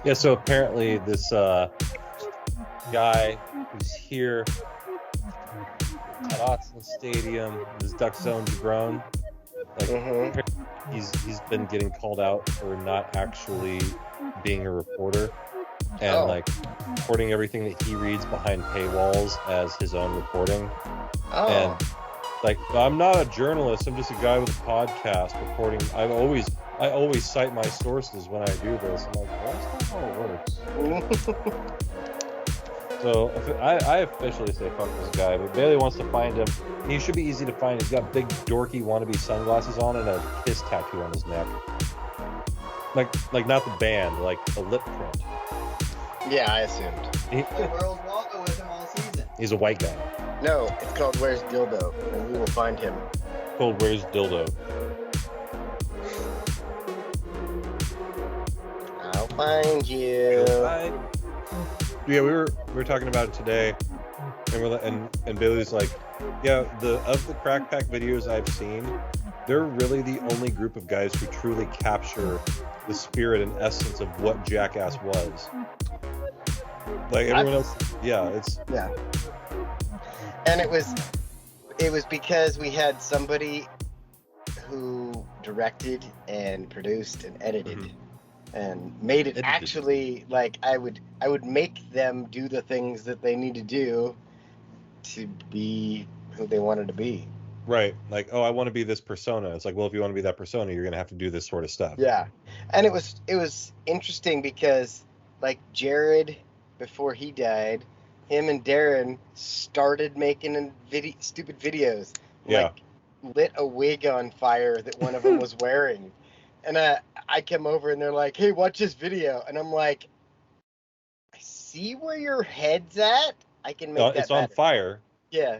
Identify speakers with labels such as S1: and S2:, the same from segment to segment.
S1: Yeah, so apparently this guy who's here at Autzen Stadium, this Duck Zone Jabron, like he's been getting called out for not actually being a reporter and like reporting everything that he reads behind paywalls as his own reporting. And like, I'm not a journalist, I'm just a guy with a podcast reporting. I always cite my sources when I do this. I'm like, well, that's not how it works. So I officially say fuck this guy, but Bailey wants to find him. He should be easy to find. He's got big dorky wannabe sunglasses on and a kiss tattoo on his neck. Like not the band, like a lip print.
S2: Yeah, I assumed.
S3: Where's Waldo with him all season?
S1: He's a white guy.
S2: No, it's called Where's Dildo, and we will find him.
S1: Called Where's Dildo.
S2: I'll find you.
S1: Yeah, we were talking about it today, and Bailey's like, yeah, of the Crack Pack videos I've seen, they're really the only group of guys who truly capture the spirit and essence of what Jackass was. Like everyone else, yeah.
S2: And it was because we had somebody who directed and produced and edited and made it actually like I would make them do the things that they need to do to be who they wanted to be.
S1: Right. Like, oh, I want to be this persona. It's like, well, if you want to be that persona, you're going to have to do this sort of stuff.
S2: Yeah. And it was interesting because like Jared, before he died, him and Darren started making stupid videos.
S1: Yeah.
S2: Like lit a wig on fire that one of them was wearing. And I come over and they're like, hey, watch this video. And I'm like, I see where your head's at. I can make that
S1: it's on
S2: better.
S1: fire.
S2: Yeah.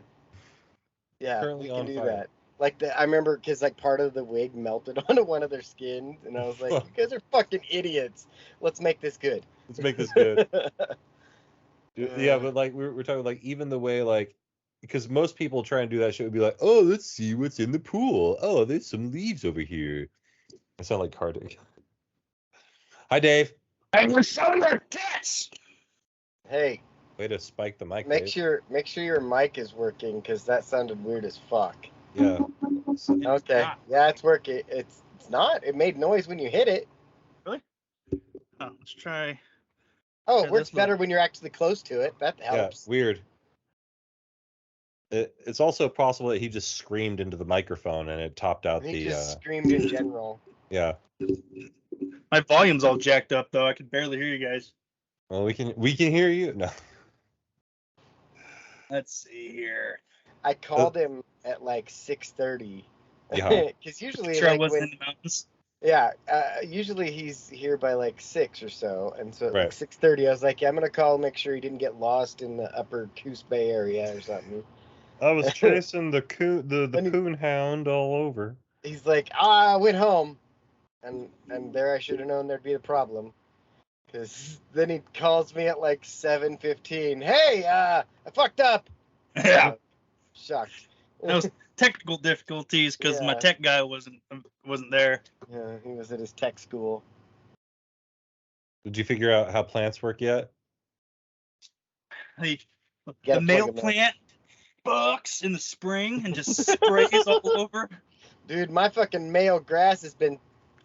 S2: Yeah,
S1: Currently
S2: we can do
S1: fire.
S2: that. Like I remember because like part of the wig melted onto one of their skins, and I was like, "You guys are fucking idiots. Let's make this good."
S1: Let's make this good. Yeah, but like we're talking like even the way like because most people try and do that shit would be like, oh, let's see what's in the pool. Oh, there's some leaves over here. I sound like Cardiff. Hi, Dave.
S4: I will show your tits.
S2: Hey.
S1: Way to spike the mic.
S2: Make
S1: Dave.
S2: sure your mic is working because that sounded weird as fuck.
S1: Yeah.
S2: Okay. Yeah, it's working. It's not. It made noise when you hit it.
S4: Really? Oh, let's try.
S2: Oh, it works better when you're actually close to it. That helps.
S1: Yeah, weird. It's also possible that he just screamed into the microphone and it topped out
S2: he just screamed in general.
S1: Yeah.
S4: My volume's all jacked up though. I can barely hear you guys.
S1: Well, we can hear you. No.
S4: Let's see here.
S2: I called him at like 6:30.
S1: Yeah.
S2: Because usually,
S4: sure
S2: like,
S4: I wasn't in the mountains.
S2: Yeah. Usually he's here by like 6 or so, and so at
S1: right.
S2: like 6:30, I was like, yeah, I'm gonna call, make sure he didn't get lost in the upper Coos Bay area or something.
S1: I was chasing the coon hound all over.
S2: He's like, I went home, and there I should have known there'd be a problem. Because then he calls me at like 7:15. Hey, I fucked up.
S4: Yeah.
S2: Shocked.
S4: That was technical difficulties because my tech guy wasn't there.
S2: Yeah, he was at his tech school.
S1: Did you figure out how plants work yet?
S4: The male plant bucks in the spring and just sprays all over.
S2: Dude, my fucking male grass has been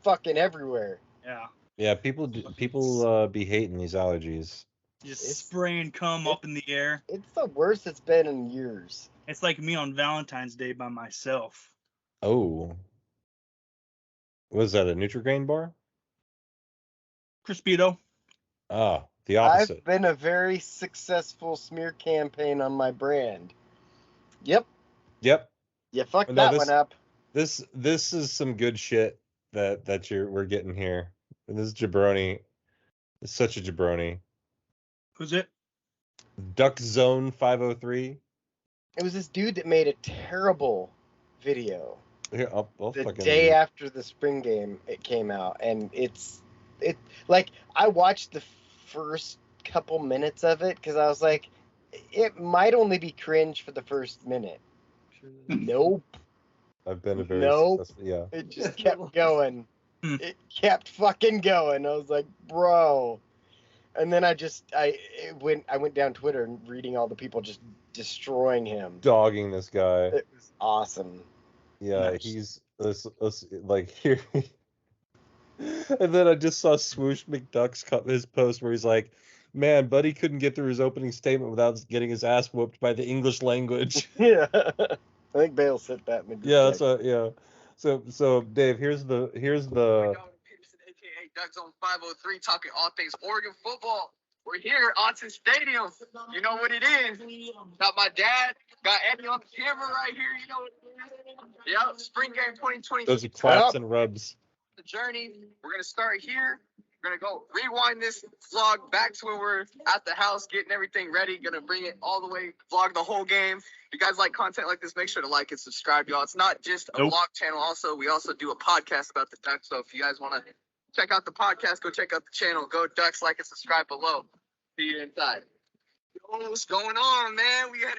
S2: fucking everywhere.
S4: Yeah.
S1: Yeah, people be hating these allergies.
S4: Just spraying cum up in the air.
S2: It's the worst it's been in years.
S4: It's like me on Valentine's Day by myself.
S1: Oh. Was that a Nutri-Grain bar?
S4: Crispito.
S1: Ah, the opposite.
S2: I've been a very successful smear campaign on my brand. Yep. You fucked one up.
S1: This is some good shit that we're getting here. And this is jabroni. It's such a jabroni.
S4: Who's it?
S1: Duck Zone 503.
S2: It was this dude that made a terrible video.
S1: Here, I'll
S2: the day after the spring game it came out, and it like I watched the first couple minutes of it because I was like, it might only be cringe for the first minute. Nope.
S1: I've been a very successful, yeah.
S2: It just kept going. It kept fucking going. I was like, bro. And then I went down Twitter and reading all the people just destroying him.
S1: Dogging this guy.
S2: It was awesome.
S1: Yeah,
S4: Nice.
S1: he's like here. And then I just saw Swoosh McDuck's his post where he's like, "Man, Buddy couldn't get through his opening statement without getting his ass whooped by the English language."
S2: Yeah. I think Bale said that in the group
S1: Yeah, that's
S2: text.
S1: yeah. So Dave, here's the
S5: Peterson, aka Duck Zone 503, talking all things Oregon football. We're here, Autzen Stadium. You know what it is. Got my dad, got Eddie on the camera right here. You know what it is. Yep, spring game 2020.
S1: those are claps and rubs.
S5: The journey. We're gonna start here. We're gonna go rewind this vlog back to when we're at the house, getting everything ready. Gonna bring it all the way, vlog the whole game. If you guys like content like this, make sure to like and subscribe, y'all. It's not just a vlog channel. Also, we also do a podcast about the Ducks. So if you guys want to check out the podcast, go check out the channel. Go Ducks, like and subscribe below. See you inside. Yo, what's going on, man? We had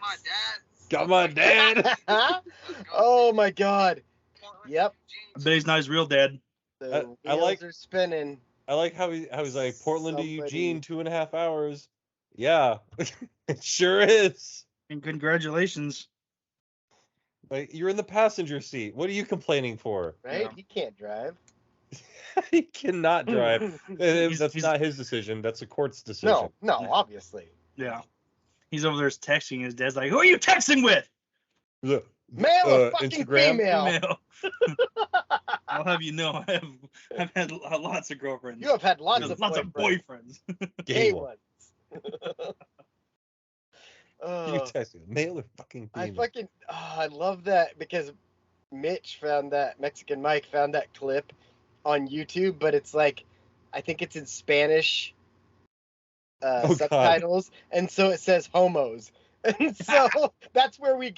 S5: my dad.
S1: Got my dad.
S2: Oh my god. Yep.
S4: I bet he's not his real dad.
S2: The
S1: I
S2: wheels
S1: like-
S2: are spinning.
S1: I like how he's like Portland to
S2: Somebody-
S1: Eugene, 2.5 hours. Yeah, it sure is.
S4: And congratulations.
S1: Like, you're in the passenger seat. What are you complaining for?
S2: Right?
S4: Yeah.
S2: He can't drive.
S1: He cannot drive.
S4: He's-
S1: That's
S4: he's-
S1: not his decision. That's a court's decision.
S2: No, obviously.
S4: Yeah. He's over there texting his dad's like, who are you texting with?
S1: Look,
S2: Male or fucking
S1: Instagram?
S2: female?
S4: Male. I'll have you know, I've had lots of girlfriends.
S2: You have had lots of
S4: boyfriends.
S1: Gay
S2: Gay
S1: one.
S2: ones.
S1: You texting male or fucking female?
S2: I love that because Mitch found that, Mexican Mike found that clip on YouTube, but it's like, I think it's in Spanish
S1: God.
S2: subtitles, and so it says homos. And so that's where we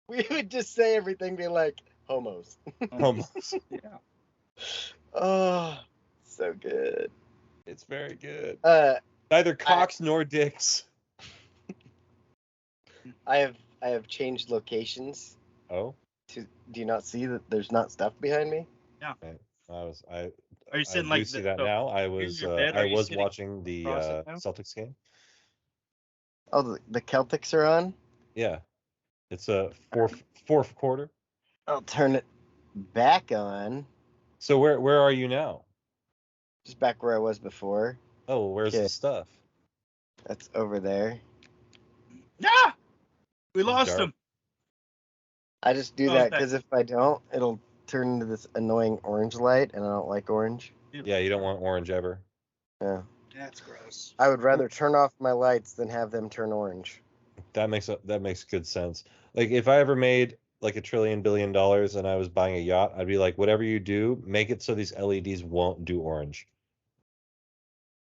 S2: would just say everything, be like, homos.
S1: Almost.
S4: Yeah.
S2: Oh, so good.
S1: It's very good.
S2: I
S1: Neither cocks nor dicks.
S2: have changed locations.
S1: Oh,
S2: Do you not see that there's not stuff behind me?
S4: Are you
S1: I
S4: sitting
S1: do
S4: like
S1: see that now. I was
S4: your bed, are you sitting
S1: watching the
S4: across it now?
S1: Celtics game.
S2: Oh, the Celtics are on?
S1: Yeah, it's a fourth quarter.
S2: I'll turn it back on.
S1: So where are you now?
S2: Just back where I was before.
S1: Oh, where's
S2: Okay.
S1: the stuff?
S2: That's over there.
S4: Ah! We
S1: He's
S4: lost
S1: dark.
S4: him.
S2: I just do
S4: Oh,
S2: that
S4: okay.
S2: because if I don't, it'll turn into this annoying orange light, and I don't like orange.
S1: Yeah, you don't want orange ever.
S2: Yeah.
S4: That's gross.
S2: I would rather turn off my lights than have them turn orange.
S1: That makes good sense. Like if I ever made like $1 trillion billion and I was buying a yacht, I'd be like, whatever you do, make it so these LEDs won't do orange.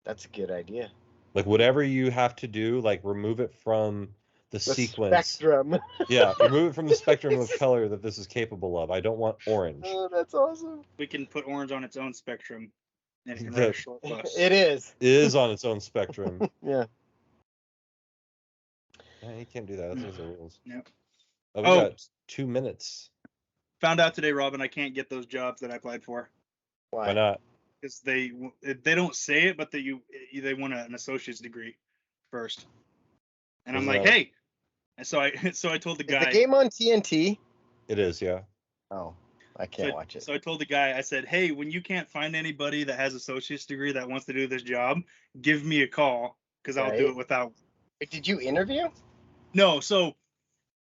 S2: That's a good idea.
S1: Like whatever you have to do, like remove it from the sequence.
S2: Spectrum.
S1: Yeah, remove it from the spectrum of color that this is capable of. I don't want orange.
S2: Oh, that's awesome.
S4: We can put orange on its own spectrum. And it can
S1: The-
S4: ride a short bus.
S2: It is.
S1: It is on its own spectrum.
S2: Yeah.
S1: Yeah, you can't do that. That's against the rules.
S4: Yep.
S1: Oh, we
S4: Oh.
S1: got 2 minutes.
S4: Found out today, Robin, I can't get those jobs that I applied for
S1: Why not?
S4: because they don't say it, but they want an associate's degree first. And I'm
S1: Is
S4: like,
S1: that-
S4: hey. And so I told the
S2: Is
S4: guy.
S2: the game on TNT?
S1: It is, yeah.
S2: Oh, I can't watch it.
S4: So I told the guy, I said, hey, when you can't find anybody that has associate's degree that wants to do this job, give me a call because I'll do
S2: Right.
S4: it without.
S2: Wait, did you interview?
S4: No, so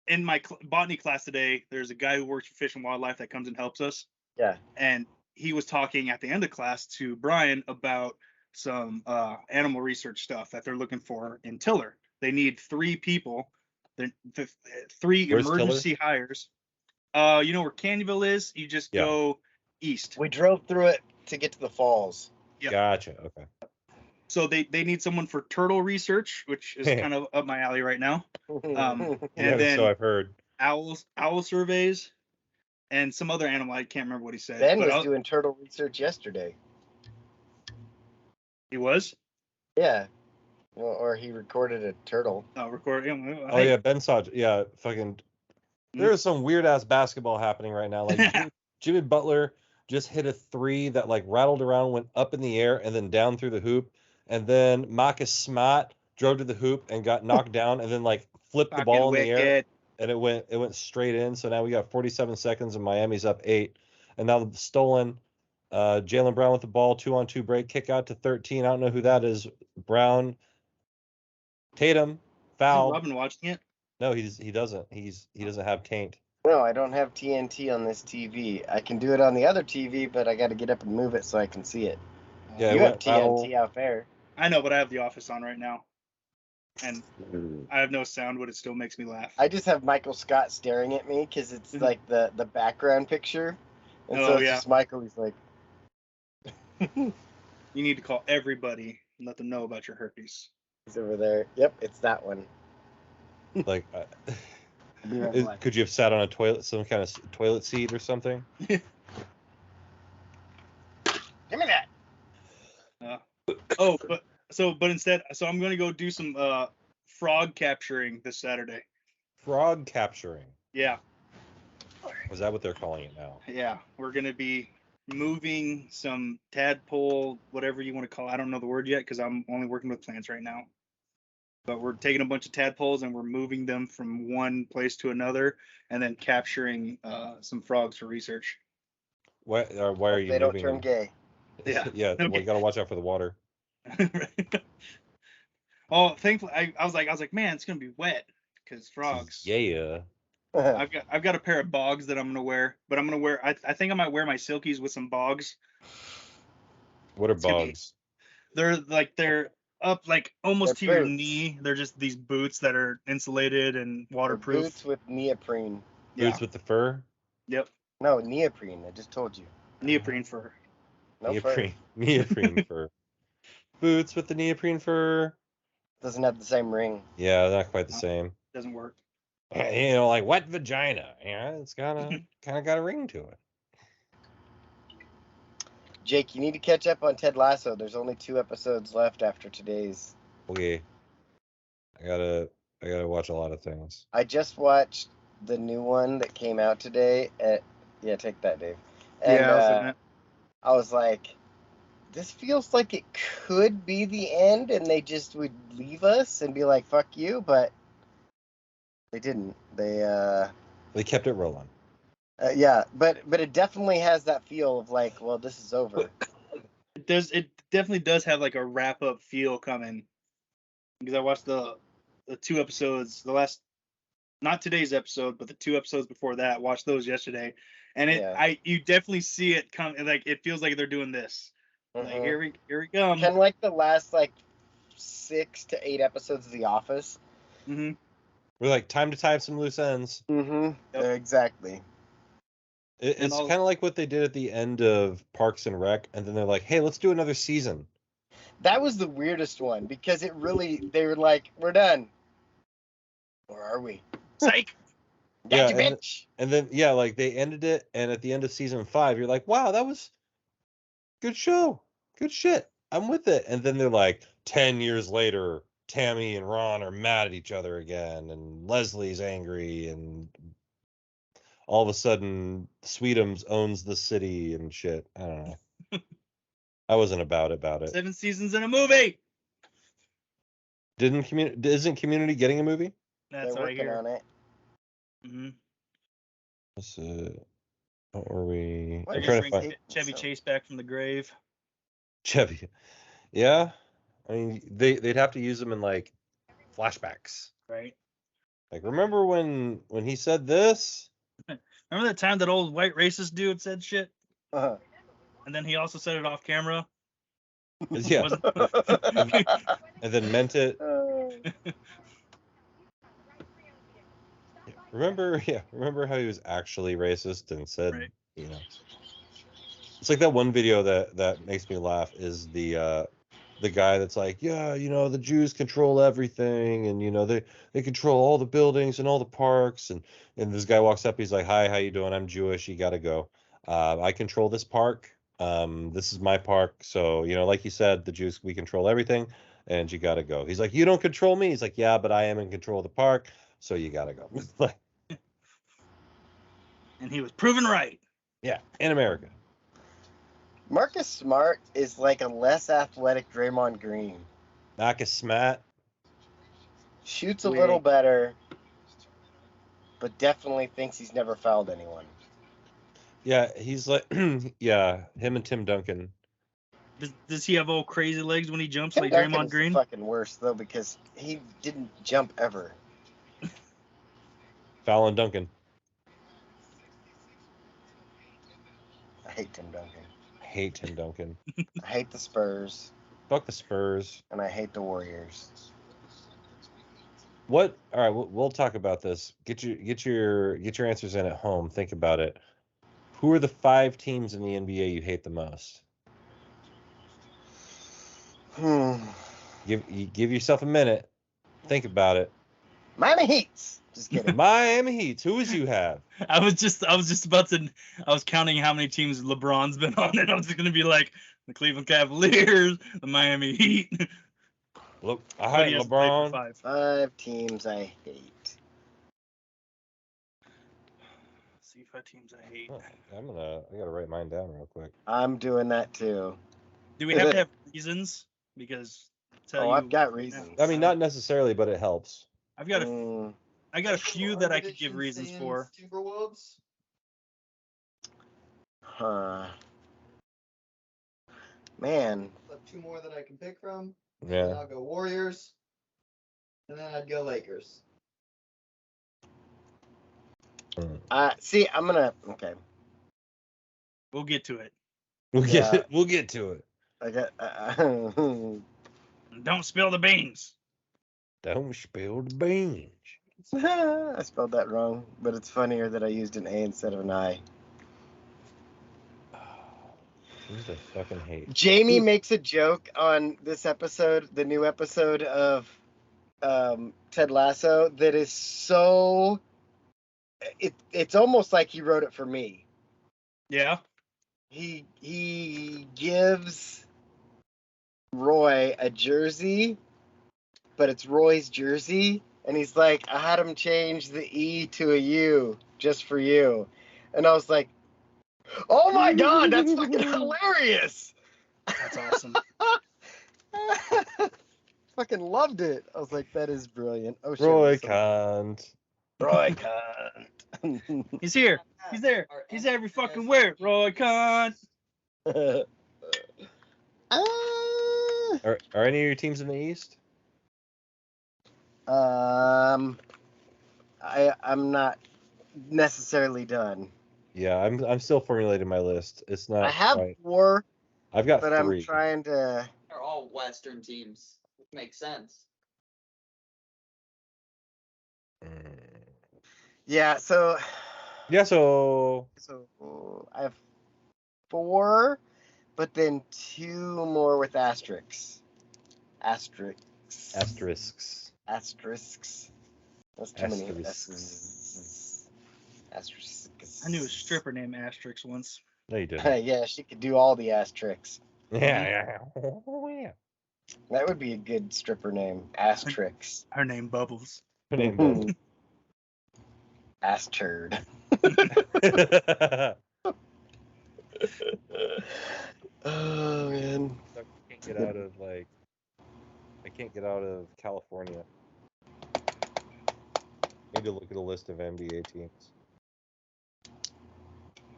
S4: in my botany class today, there's a guy who works for Fish and Wildlife that comes and helps us.
S2: Yeah.
S4: And he was talking at the end of class to Brian about some animal research stuff that they're looking for in Tiller. They need 3 people. The 3
S1: Where's
S4: emergency hires. You know where Candyville is? You just
S1: Yeah.
S4: go east.
S2: We drove through it to get to the falls.
S4: Yep.
S1: Gotcha. Okay.
S4: So they need someone for turtle research, which is kind of up my alley right now.
S1: Yeah,
S4: And then
S1: so I've heard.
S4: owl surveys, and some other animal. I can't remember what he said.
S2: Ben
S4: but
S2: was
S4: I'll-
S2: doing turtle research yesterday.
S4: He was.
S2: Yeah. Well, or he recorded a turtle.
S4: Recording.
S1: Oh yeah, Ben saw. Yeah, fucking. There is some weird ass basketball happening right now. Like Jimmy Butler just hit a 3 that like rattled around, went up in the air, and then down through the hoop. And then Marcus Smart drove to the hoop and got knocked down, and then like flipped the ball in the air, and it went straight in. So now we got 47 seconds, and Miami's up 8. And now the stolen. Jaylen Brown with the ball, 2-on-2 break, kick out to 13. I don't know who that is. Brown, Tatum, foul.
S4: Robin watching it?
S1: No, he doesn't. He doesn't have taint.
S2: No, I don't have TNT on this TV. I can do it on the other TV, but I got to get up and move it so I can see it.
S1: Yeah,
S2: you have TNT out there.
S4: I know, but I have The Office on right now, and I have no sound, but it still makes me laugh.
S2: I just have Michael Scott staring at me because it's like the background picture, and so it's just Michael. He's like,
S4: you need to call everybody and let them know about your herpes.
S2: He's over there. Yep, it's that one.
S1: Like, could you have sat on a toilet, some kind of toilet seat or something?
S2: Give me that.
S4: But instead, I'm going to go do some frog capturing this Saturday.
S1: Frog capturing?
S4: Yeah.
S1: Is that what they're calling it now?
S4: Yeah, we're going to be moving some tadpole, whatever you want to call it. I don't know the word yet because I'm only working with plants right now. But we're taking a bunch of tadpoles and we're moving them from one place to another and then capturing some frogs for research.
S1: Why are you
S2: they don't
S1: moving
S2: turn
S1: them?
S2: gay.
S4: Yeah.
S1: Yeah, well, you got to watch out for the water.
S4: Oh, thankfully, I was like, man, it's gonna be wet because frogs.
S1: Yeah.
S4: I've got a pair of bogs that I'm gonna wear, but I'm gonna wear. I think I might wear my silkies with some bogs.
S1: What are bogs?
S4: They're up like almost to
S2: They're
S4: your
S2: boots.
S4: knee. They're just these boots that are insulated and waterproof.
S2: Boots with neoprene.
S4: Yeah.
S1: Boots with the fur?
S4: Yep.
S2: No, neoprene. I just told you.
S4: Neoprene fur.
S2: No
S1: neoprene.
S2: fur.
S1: Neoprene fur. Boots with the neoprene fur.
S2: Doesn't have the same ring.
S1: Yeah, not quite the same.
S4: Doesn't work.
S1: You know, like wet vagina. Yeah, it's kind of got a ring to it.
S2: Jake, you need to catch up on Ted Lasso. There's only 2 episodes left after today's.
S1: Okay. I gotta watch a lot of things.
S2: I just watched the new one that came out today. Yeah, take that, Dave. And I was like, this feels like it could be the end, and they just would leave us and be like, "Fuck you," but they didn't.
S1: They kept it rolling.
S2: Yeah, but it definitely has that feel of like, well, this is over.
S4: It definitely does have like a wrap up feel coming. Because I watched the 2 episodes, not today's episode, but the 2 episodes before that. Watched those yesterday, and you definitely see it come. Like it feels like they're doing this. Like here we come.
S2: Kind of like the last 6 to 8 episodes of The Office.
S4: Mm-hmm.
S1: We're like, time to tie up some loose ends.
S2: Mm-hmm.
S4: Yep.
S2: Exactly.
S1: It's kind of like what they did at the end of Parks and Rec, and then they're like, hey, let's do another season.
S2: That was the weirdest one because they were like, we're done. Or are we?
S4: Psych.
S2: Gotcha, bitch.
S1: And then like they ended it, and at the end of season 5, you're like, wow, that was good show. Good shit. I'm with it. And then they're like, 10 years later, Tammy and Ron are mad at each other again, and Leslie's angry, and all of a sudden Sweetums owns the city and shit. I don't know. I wasn't about it.
S4: 7 seasons in a movie.
S1: Isn't Community getting a movie?
S4: That's
S2: They're
S4: what I
S2: working
S4: hear.
S2: on it.
S4: Mm-hmm.
S1: What were we?
S2: What
S1: I'm trying to
S2: is
S1: find
S4: Chevy Chase back from the grave.
S1: Chevy. Yeah, I mean they'd have to use them in like flashbacks.
S4: Right.
S1: Like, remember when he said this?
S4: Remember that time that old white racist dude said shit?
S2: Uh-huh.
S4: And then he also said it off camera?
S1: Yeah. And then meant it. Remember how he was actually racist and said,
S4: right.
S1: You know. It's like that one video that makes me laugh is the guy that's like, yeah, you know, the Jews control everything, and you know they control all the buildings and all the parks, and this guy walks up, he's like, hi, how you doing? I'm Jewish, you gotta go. I control this park. This is my park, so you know, like you said, the Jews, we control everything, and you gotta go. He's like, you don't control me. He's like, yeah, but I am in control of the park, so you gotta go. Like,
S4: And he was proven right.
S1: Yeah, in America.
S2: Marcus Smart is like a less athletic Draymond Green.
S1: Marcus Smart.
S2: Shoots a little better, but definitely thinks he's never fouled anyone.
S1: Yeah, he's like, yeah, him and Tim Duncan.
S4: Does he have all crazy legs when he jumps
S2: Tim
S4: like
S2: Duncan
S4: Draymond
S2: is
S4: Green?
S2: fucking worse though because he didn't jump ever.
S1: Fallon Duncan.
S2: I hate Tim Duncan.
S1: I hate Tim Duncan.
S2: I hate the Spurs,
S1: Fuck the Spurs.
S2: and I hate the Warriors.
S1: What? All right, we'll talk about this. Get your answers in at home. Think about it. Who are the 5 teams in the NBA you hate the most? Give yourself a minute. Think about it.
S2: Miami Heats. Just kidding.
S1: Miami Heat. Who is you have?
S4: I was just about to. I was counting how many teams LeBron's been on, and I was just gonna be like the Cleveland Cavaliers, the Miami Heat.
S1: Look, I
S4: But he
S1: hate
S4: has to play for
S1: LeBron.
S4: 5.
S2: 5 teams I hate.
S4: See 5 teams I hate.
S1: Oh, I gotta write mine down real quick.
S2: I'm doing that too.
S4: Do we have to have reasons? Because
S2: I've got reasons.
S1: I mean, not necessarily, but it helps.
S4: I've got a few that I could give reasons for.
S3: Timberwolves.
S2: Man.
S3: I have 2 more that I can pick from.
S1: Yeah.
S3: Then I'll go Warriors. And then I'd go Lakers.
S2: See, I'm gonna. Okay.
S4: We'll get to it.
S1: We'll get to it.
S2: I got.
S4: Don't spill the beans.
S1: Don't spill the beans.
S2: I spelled that wrong, but it's funnier that I used an A instead of an I.
S1: Who's I fucking hate?
S2: Jamie makes a joke on this episode, the new episode of Ted Lasso, that is so. It's almost like he wrote it for me.
S4: Yeah.
S2: He gives Roy a jersey, but it's Roy's jersey, and he's like, I had him change the E to a U just for you. And I was like, oh my god, that's fucking hilarious.
S4: That's awesome.
S2: Fucking loved it. I was like, that is brilliant. Oh shit.
S1: Roy Kant.
S2: Roy Kant.
S4: He's here. He's there. He's every fucking where. Roy Khan.
S1: Are any of your teams in the East?
S2: I'm not necessarily done.
S1: Yeah, I'm still formulating my list. It's not.
S2: I have
S1: right.
S2: 4,
S1: I've got
S2: but
S1: 3.
S2: I'm trying to.
S3: They're all Western teams. Which makes sense.
S2: Yeah, so
S1: Yeah, so
S2: I have 4, but then 2 more with asterisks. Asterisks. That's too many S's. Asterisks.
S4: I knew a stripper named Asterix once.
S1: no, you didn't.
S2: Yeah, she could do all the asterisks.
S1: Yeah. Oh, yeah.
S2: That would be a good stripper name. Asterix.
S4: Her name Bubbles.
S1: Her name was.
S2: Ass turd. Oh man.
S1: I can't get out of California. Need to look at a list of NBA teams.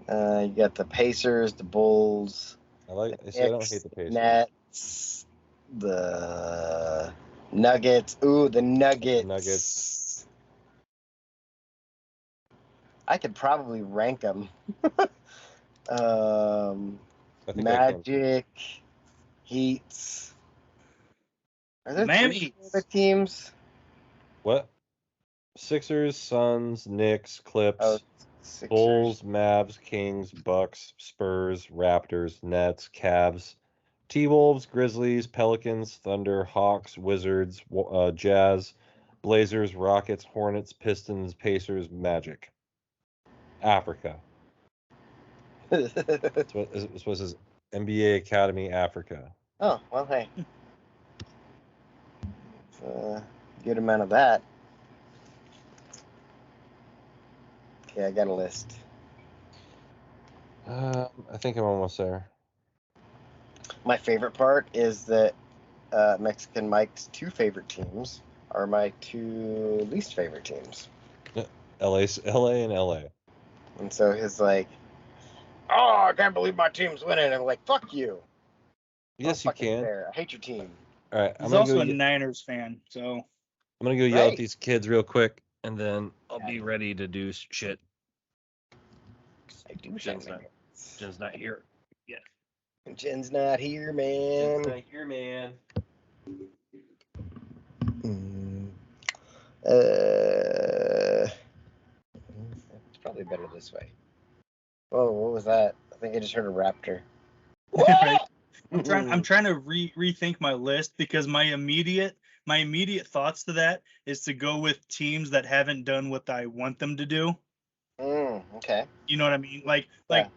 S2: You got the Pacers, the Bulls.
S1: I don't hate the Pacers.
S2: Nets, the Nuggets. Ooh, the Nuggets.
S1: Nuggets.
S2: I could probably rank them.
S1: I think
S2: Magic, Heats. Are there
S4: Miami
S2: 3
S4: Heats.
S2: other teams?
S1: What? Sixers, Suns, Knicks, Clips,
S2: Oh, Sixers.
S1: Bulls, Mavs, Kings, Bucks, Spurs, Raptors, Nets, Cavs, T-Wolves, Grizzlies, Pelicans, Thunder, Hawks, Wizards, Jazz, Blazers, Rockets, Hornets, Pistons, Pacers, Magic. Africa. That's what it says. NBA Academy Africa.
S2: Oh, well, hey. Good amount of that. Okay, I got a list.
S1: I think I'm almost there.
S2: My favorite part is that Mexican Mike's 2 favorite teams are my 2 least favorite teams.
S1: LA and LA.
S2: And so his like, oh, I can't believe my team's winning. I'm like, fuck you.
S1: Yes, you
S2: Fucking
S1: can.
S2: fair. I hate your team.
S1: All right,
S4: He's also a Niners fan, so
S1: I'm gonna go yell
S2: Right.
S1: at these kids real quick, and then I'll be ready to do shit.
S2: I do
S1: Jen's
S2: something.
S1: not here. Yeah.
S2: Jen's not here, man.
S1: Jen's not here, man.
S2: It's probably better this way. Oh, what was that? I think I just heard a raptor.
S4: Right. I'm trying to rethink my list because my immediate thoughts to that is to go with teams that haven't done what I want them to do.
S2: Okay.
S4: You know what I mean? Like
S2: Yeah.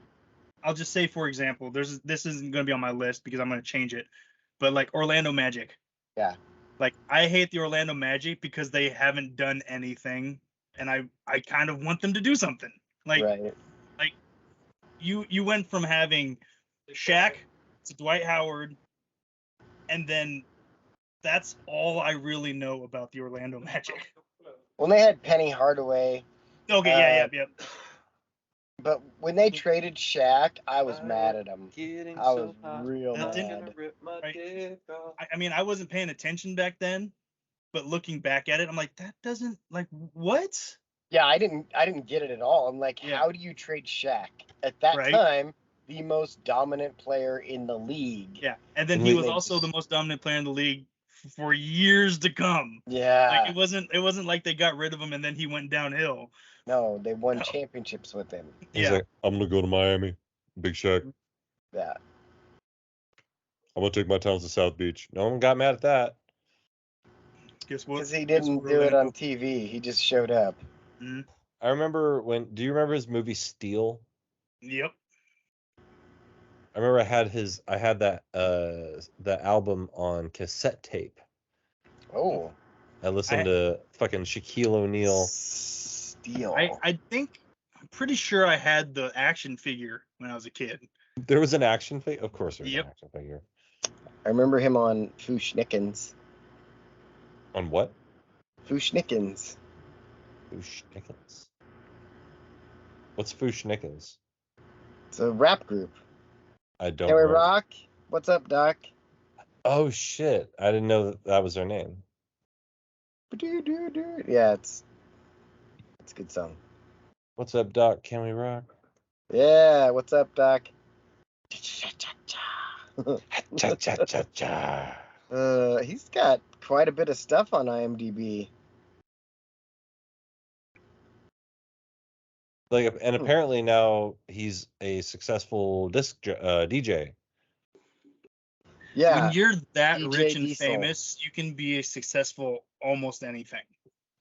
S4: I'll just say, for example, this isn't going to be on my list because I'm going to change it, but like Orlando Magic.
S2: Yeah.
S4: Like I hate the Orlando Magic because they haven't done anything, and I kind of want them to do something. Like
S2: Right.
S4: you went from having Shaq to Dwight Howard, and then that's all I really know about the Orlando Magic.
S2: Well, they had Penny Hardaway,
S4: Okay, yeah.
S2: but when they traded Shaq, I was mad at them. I was real
S4: That
S2: mad.
S4: I mean, I wasn't paying attention back then, but looking back at it, I'm like, that doesn't like what?
S2: Yeah, I didn't get it at all. I'm like,
S4: Yeah.
S2: how do you trade Shaq at that
S4: Right.
S2: time? The most dominant player in the league.
S4: Yeah, and then
S1: And
S4: he
S1: we-
S4: was also the most dominant player in the league for years to come.
S2: Yeah.
S4: Like it wasn't like they got rid of him and then he went downhill.
S2: No, they won
S4: No.
S2: championships with him.
S1: He's like, I'm gonna go to Miami, Big Shaq.
S2: Yeah.
S1: I'm gonna take my talents to South Beach. No one got mad at that.
S4: Guess what?
S2: Because he
S4: Guess
S2: didn't
S4: what,
S2: do it
S4: Orlando?
S2: on TV. He just showed up.
S1: I remember do you remember his movie Steel?
S4: Yep.
S1: I remember I had that album on cassette tape.
S2: Oh.
S1: I listened to fucking Shaquille O'Neal.
S2: Steel.
S4: I'm pretty sure I had the action figure when I was a kid.
S1: There was an action figure? Of course there was
S4: Yep.
S1: an action figure.
S2: I remember him on Fushnickens.
S1: On what?
S2: Fushnickens.
S1: Fushnickens. What's Fushnickens?
S2: It's a rap group.
S1: I don't
S2: Can we
S1: remember.
S2: rock? What's up, Doc?
S1: Oh shit. I didn't know that was their name.
S2: Yeah, it's a good song.
S1: What's up, Doc? Can we rock?
S2: Yeah, what's up, Doc?
S1: Cha cha cha cha.
S2: He's got quite a bit of stuff on IMDb.
S1: Like, and apparently now he's a successful disc DJ.
S2: Yeah.
S4: When you're that
S2: DJ
S4: rich and
S2: Diesel.
S4: famous, you can be successful almost anything.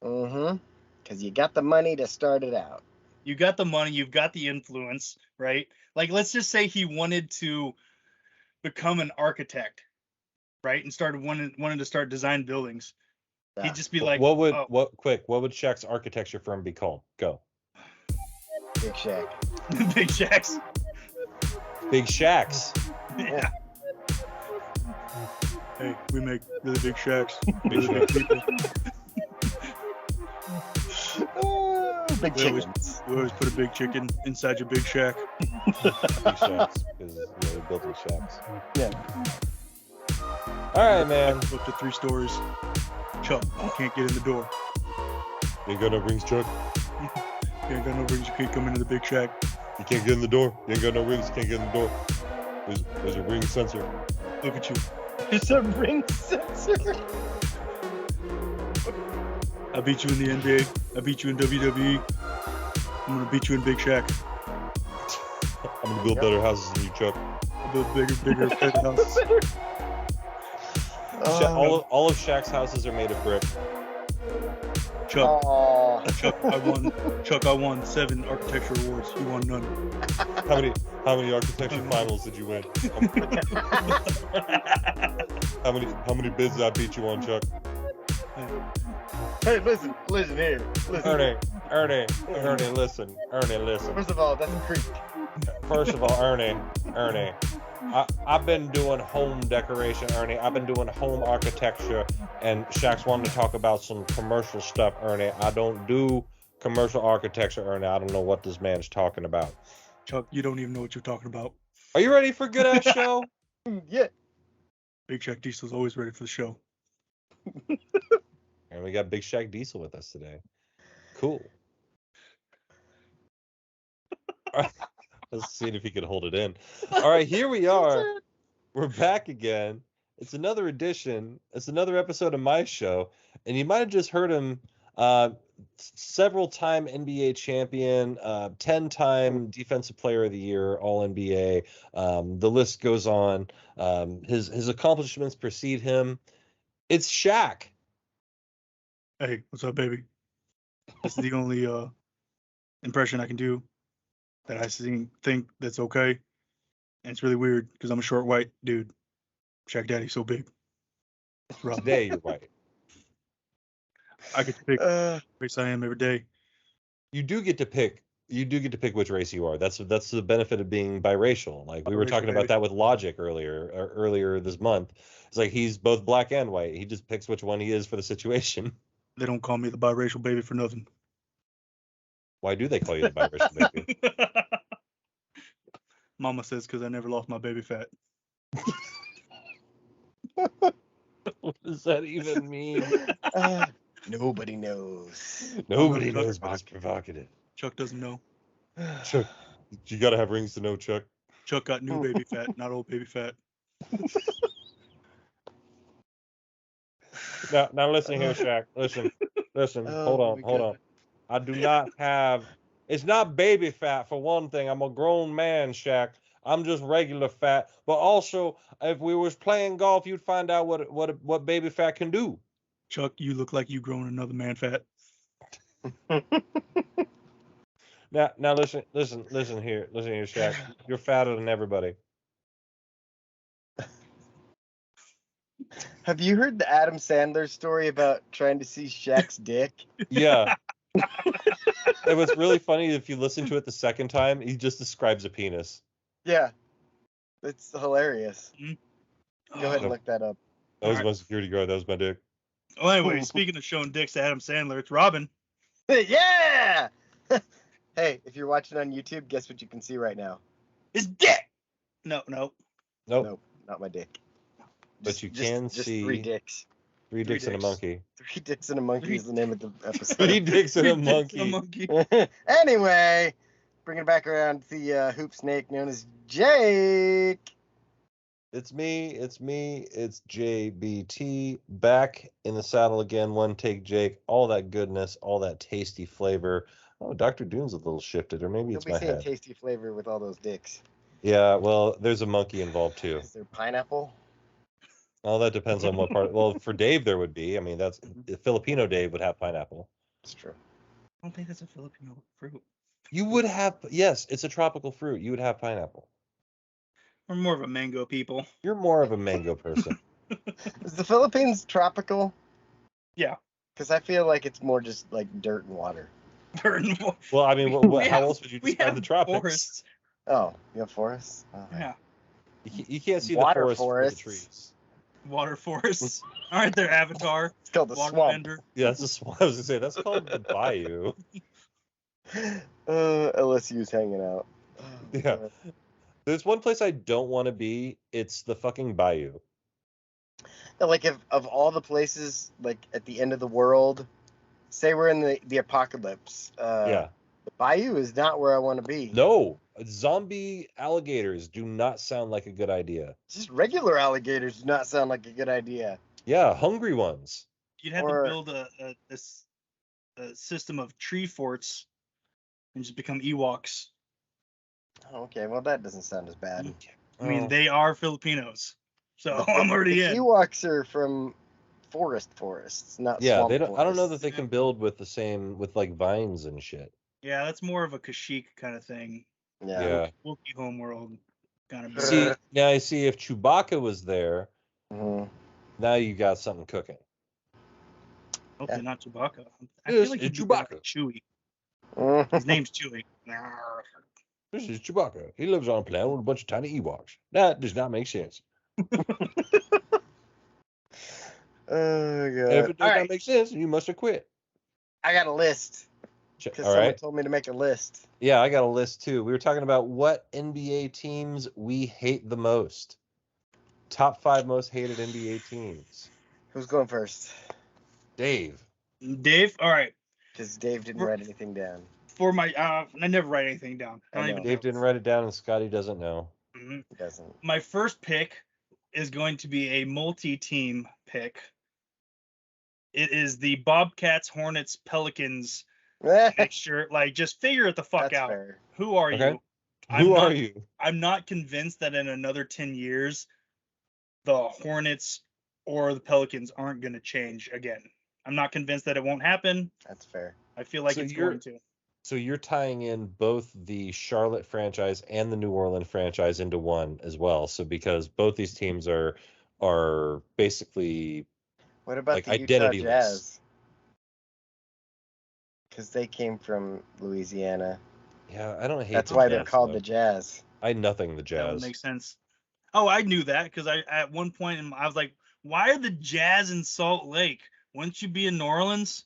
S2: Mm-hmm. Because you got the money to start it out.
S4: You got the money, you've got the influence, right? Like let's just say he wanted to become an architect, right? And wanted to start design buildings.
S2: Yeah.
S4: He'd just be like,
S1: what would
S4: oh,
S1: what Shaq's architecture firm be called? Go.
S2: Big Shaq.
S4: Big Shaq's.
S1: Big Shaq's.
S4: Yeah. Hey, we make really big shacks.
S1: Big Shaq's.
S2: Big
S4: We always-
S2: chickens.
S4: We always put a big chicken inside your big shack.
S1: Big Shaq's. Because they're building shacks.
S2: Yeah.
S1: All right, man.
S4: Up to 3 stories. Chuck, you can't get in the door.
S1: You ain't got no rings, Chuck.
S4: You ain't got no rings, you can't come into the big shack.
S1: You can't get in the door. You ain't got no rings. You can't get in the door. There's a ring sensor.
S4: Look at you.
S2: It's a ring sensor.
S4: I beat you in the NBA. I beat you in WWE. I'm gonna beat you in Big Shack.
S1: I'm gonna build better houses than you, Chuck.
S4: I'll build bigger houses.
S1: All of Shaq's houses are made of brick.
S4: Chuck,
S2: Aw.
S4: Chuck, I won 7 architecture awards. You won none.
S1: How many architecture finals did you win? How many bids did I beat you on, Chuck?
S2: Hey, listen here. Listen.
S1: Ernie, listen.
S2: First of all, that's a creek.
S1: First of all, Ernie, I've been doing home decoration, Ernie. I've been doing home architecture, and Shaq's wanting to talk about some commercial stuff, Ernie. I don't do commercial architecture, Ernie. I don't know what this man's talking about.
S4: Chuck, you don't even know what you're talking about.
S1: Are you ready for a good ass show?
S2: Yeah.
S4: Big Shaq Diesel's always ready for the show.
S1: And we got Big Shaq Diesel with us today. Cool. Let's see if he can hold it in. All right, here we are. We're back again. It's another edition. It's another episode of my show, and you might have just heard him. Several-time NBA champion, 10-time Defensive Player of the Year, All NBA. The list goes on. His accomplishments precede him. It's Shaq.
S4: Hey, what's up, baby? This is the only impression I can do that I think that's okay. And it's really weird because I'm a short white dude. Shaq Daddy's so big.
S1: Today, you're right.
S4: I get to pick the race I am every day.
S1: You do get to pick which race you are. That's the benefit of being biracial. Like we were talking about that with Logic earlier this month. It's like he's both black and white. He just picks which one he is for the situation.
S4: They don't call me the biracial baby for nothing.
S1: Why do they call you the biracial baby?
S4: Mama says because I never lost my baby fat.
S1: What does that even mean?
S2: Nobody knows.
S1: Nobody knows, but it's provocative.
S4: Chuck doesn't know.
S1: Chuck, you gotta have rings to know, Chuck.
S4: Chuck got new baby fat, not old baby fat.
S1: Now listen here, Shaq. Listen. Hold on. I do not have. It's not baby fat for one thing. I'm a grown man, Shaq. I'm just regular fat. But also, if we was playing golf, you'd find out what baby fat can do.
S4: Chuck, you look like you grown another man fat.
S1: Now listen here, Shaq. You're fatter than everybody.
S2: Have you heard the Adam Sandler story about trying to see Shaq's dick?
S1: Yeah. It was really funny if you listen to it the second time. He just describes a penis.
S2: Yeah. It's hilarious.
S4: Mm-hmm.
S2: Go ahead and look that up.
S1: That was my security guard. That was my dick.
S4: Well, anyway, speaking of showing dicks to Adam Sandler, it's Robin.
S2: Yeah! Hey, if you're watching on YouTube, guess what you can see right now?
S4: His dick! No.
S1: Nope.
S2: Nope, not my dick.
S1: But you can
S2: just
S1: see
S2: 3 dicks.
S1: 3 dicks and a monkey.
S2: 3 dicks and a monkey is the name of the episode.
S1: 3 dicks and a monkey.
S2: Anyway, bringing it back around to the hoop snake known as Jake.
S1: It's me, it's JBT, back in the saddle again, one take Jake, all that goodness, all that tasty flavor. Oh, Dr. Doom's a little shifted, or maybe it's my head.
S2: You'll be saying tasty flavor with all those dicks.
S1: Yeah, well, there's a monkey involved too.
S2: Is there pineapple?
S1: Well, that depends on what part. Well, for Dave there would be. I mean, that's Filipino Dave would have pineapple.
S2: That's true.
S4: I don't think that's a Filipino fruit.
S1: You would have, yes, it's a tropical fruit. You would have pineapple.
S4: We're more of a mango people.
S1: You're more of a mango person.
S2: Is the Philippines tropical?
S4: Yeah.
S2: Because I feel like it's more just like dirt and water.
S1: Well, I mean, how else would you describe the tropics?
S4: Forests.
S2: Oh, you have forests? Oh,
S4: Yeah.
S1: You can't see
S2: Water
S1: the forest for the trees.
S4: Water forests. Aren't there Avatar?
S2: It's called the swamp.
S1: Yeah, that's a swamp. I was gonna say that's called the bayou.
S2: LSU's hanging out. Oh,
S1: Yeah.
S2: God.
S1: There's one place I don't want to be. It's the fucking bayou.
S2: Like, if of all the places, like at the end of the world, say we're in the apocalypse.
S1: Yeah.
S2: The bayou is not where I want to be.
S1: No, zombie alligators do not sound like a good idea.
S2: Just regular alligators do not sound like a good idea.
S1: Yeah, hungry ones.
S4: You'd have
S2: Or-
S4: to build a system of tree forts and just become Ewoks.
S2: Okay, well that doesn't sound as bad.
S4: I mean,
S1: Oh.
S4: they are Filipinos, so I'm already
S2: The
S4: in.
S2: Ewoks are from forests, not
S1: Yeah,
S2: swamp
S1: they don't. I don't know
S2: forests.
S1: that they can build with the same with like vines and shit.
S4: Yeah, that's more of a Kashyyyk kind of thing.
S2: Yeah.
S4: Wookiee homeworld kind of.
S1: See, now I see if Chewbacca was there,
S2: Mhm.
S1: now you got something cooking.
S4: Hopefully not Chewbacca. I
S1: This
S4: feel like
S1: is
S4: he'd be more
S1: Chewbacca.
S4: like Chewie.
S2: Mm-hmm.
S4: His name's Chewie.
S1: This is Chewbacca. He lives on a planet with a bunch of tiny Ewoks. That does not make sense.
S2: Oh
S1: And if
S2: god.
S1: it
S2: All
S1: does not
S2: right,
S1: make sense, you must have quit.
S2: I got a list because
S1: All
S2: someone
S1: right.
S2: told me to make a list.
S1: Yeah, I got a list too. We were talking about what NBA teams we hate the most. Top 5 most hated NBA teams.
S2: Who's going first?
S1: Dave.
S4: Dave, all right.
S2: Because Dave didn't
S4: For-
S2: write anything down.
S4: For my, I never write anything down.
S2: I
S4: I don't
S2: know.
S4: even
S1: Dave
S4: know.
S1: didn't write it down, and Scotty doesn't know.
S4: Mhm.
S2: He doesn't.
S4: My first pick is going to be a multi-team pick. It is the Bobcats, Hornets, Pelicans
S2: That's
S4: mixture. Like, just figure it the fuck out.
S2: fair.
S4: Who are
S1: Okay.
S4: you?
S1: Who are you?
S4: I'm not convinced that in another 10 years, the Hornets or the Pelicans aren't going to change again. I'm not convinced that it won't happen.
S2: That's fair.
S4: I feel like
S1: So
S4: it's
S1: you're-
S4: going to.
S1: So you're tying in both the Charlotte franchise and the New Orleans franchise into one as well. So because both these teams are basically
S2: What about
S1: like
S2: the Utah
S1: identityless.
S2: Jazz? Because they came from Louisiana.
S1: Yeah, I don't hate.
S2: That's
S1: the
S2: why they're
S1: Jazz,
S2: called
S1: though.
S2: the Jazz.
S1: I nothing the
S4: That
S1: Jazz.
S4: would make sense. Oh, I knew that because I at one point I was like, why are the Jazz in Salt Lake? Wouldn't you be in New Orleans?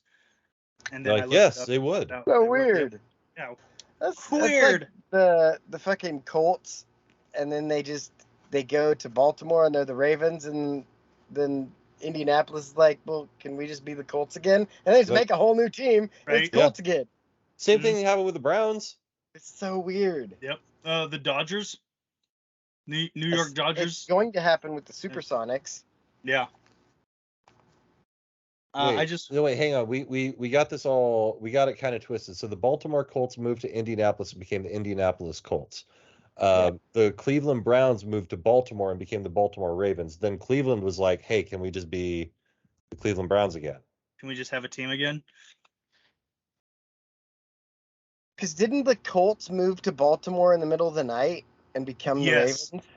S4: And then
S1: Like,
S4: I looked
S1: yes,
S4: it up.
S1: they would.
S4: No,
S2: So
S4: they were-
S2: weird.
S4: Yeah,
S2: That's
S4: weird.
S2: like the fucking Colts, and then they go to Baltimore and they're the Ravens, and then Indianapolis is like, well, can we just be the Colts again? And they just
S1: Like-
S2: make a whole new team, and it's
S4: Right.
S1: Yeah.
S2: Colts again.
S1: Same
S4: Mhm.
S1: thing happened with the Browns.
S2: It's so weird.
S4: Yep. The Dodgers, New York
S2: It's
S4: Dodgers.
S2: going to happen with the Supersonics.
S4: Yeah.
S1: Wait,
S4: I just
S1: no, wait, hang on. We got this all. We got it kind of twisted. So the Baltimore Colts moved to Indianapolis and became the Indianapolis Colts. The Cleveland Browns moved to Baltimore and became the Baltimore Ravens. Then Cleveland was like, "Hey, can we just be the Cleveland Browns again?"
S4: can we just have a team again?
S2: Because didn't the Colts move to Baltimore in the middle of the night and become
S4: Yes.
S2: the Ravens?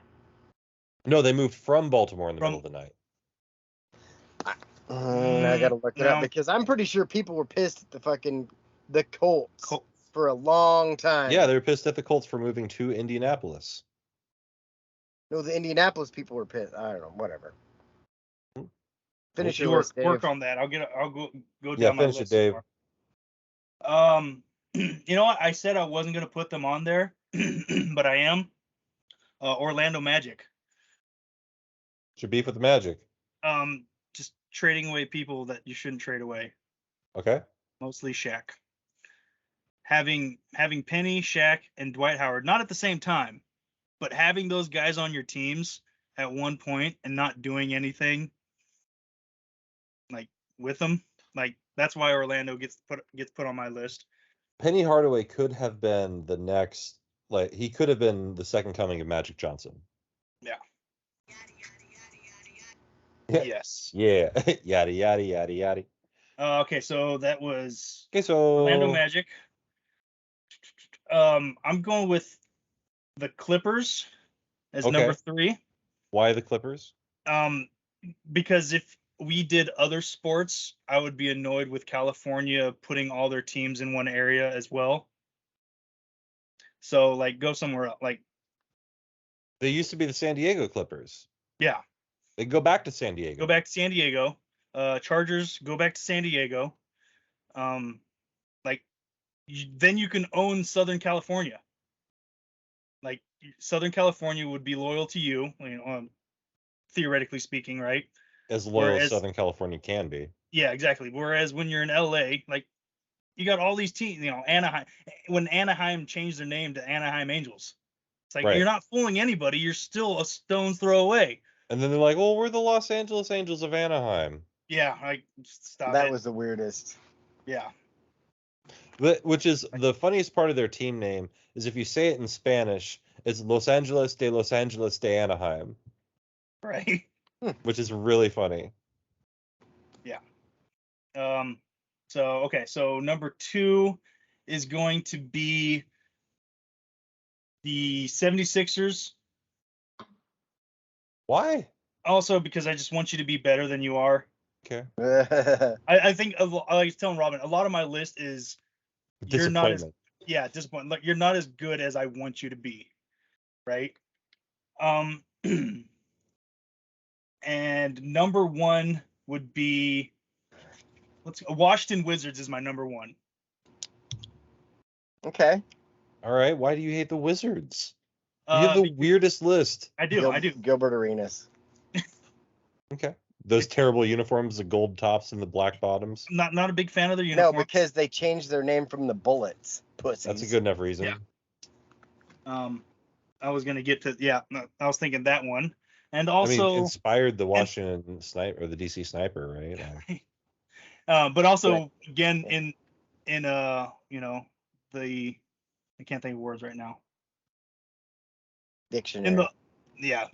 S1: No, they moved from Baltimore in the
S4: From-
S1: middle of the night.
S2: I gotta look it up
S4: No.
S2: because I'm pretty sure people were pissed at the Colts
S4: Col-
S2: for a long time.
S1: Yeah, they were pissed at the Colts for moving to Indianapolis.
S2: No, the Indianapolis people were pissed. I don't know. Whatever. Finish
S4: You
S2: your list, Dave.
S4: work on that. I'll go
S1: Yeah,
S4: down my
S1: finish it,
S4: list.
S1: Dave.
S4: More. You know what? I said I wasn't gonna put them on there, but I am. Orlando Magic.
S1: Should beef with the Magic.
S4: Just trading away people that you shouldn't trade away.
S1: Okay.
S4: Mostly Shaq. Having Penny, Shaq, and Dwight Howard, not at the same time, but having those guys on your teams at one point and not doing anything like with them, like that's why Orlando gets put on my list.
S1: Penny Hardaway could have been the next, like he could have been the second coming of Magic Johnson.
S4: Yeah.
S1: Yeah.
S4: Yes.
S1: Yeah. Yada yada yada yada.
S4: Okay, so that was
S1: Okay, so
S4: Orlando Magic. I'm going with the Clippers as
S1: Okay.
S4: number 3.
S1: Why the Clippers?
S4: Because if we did other sports, I would be annoyed with California putting all their teams in one area as well. So like go somewhere else. Like
S1: They used to be the San Diego Clippers.
S4: yeah,
S1: They go back to San Diego.
S4: go back to San Diego. Chargers, go back to San Diego. Then you can own Southern California. Like Southern California would be loyal to you, theoretically speaking, right?
S1: As loyal as
S4: Whereas-
S1: Southern California can be.
S4: Yeah, exactly. Whereas when you're in LA, like you got all these teams, Anaheim. When Anaheim changed their name to Anaheim Angels, it's like
S1: Right.
S4: you're not fooling anybody. You're still a stone's throw away.
S1: And then they're like, "Well, we're the Los Angeles Angels of Anaheim."
S4: Yeah, like stop
S2: That
S4: it.
S2: was the weirdest.
S4: Yeah,
S1: Which is the funniest part of their team name is if you say it in Spanish, it's Los Angeles de Anaheim,
S4: right.
S1: which is really funny.
S4: So number 2 is going to be the 76ers.
S1: Why?
S4: Also because I just want you to be better than you are.
S1: Okay.
S4: I think I was telling Robin, a lot of my list is you're not as disappointed. Like you're not as good as I want you to be, right? And number one would be Washington Wizards is my number one.
S2: Okay.
S1: All right. Why do you hate the Wizards? You have the weirdest list.
S4: I do.
S2: Gilbert Arenas.
S1: Okay. Those terrible uniforms, the gold tops and the black bottoms.
S4: Not a big fan of their uniforms.
S2: No, because they changed their name from the Bullets. Pussies.
S1: That's a good enough reason.
S4: Yeah. I was gonna get to I was thinking that one, and also
S1: I mean, inspired the Washington Sniper or the DC Sniper, right? Like,
S4: but also again in the I can't think of words right now.
S2: Dictionary.
S4: In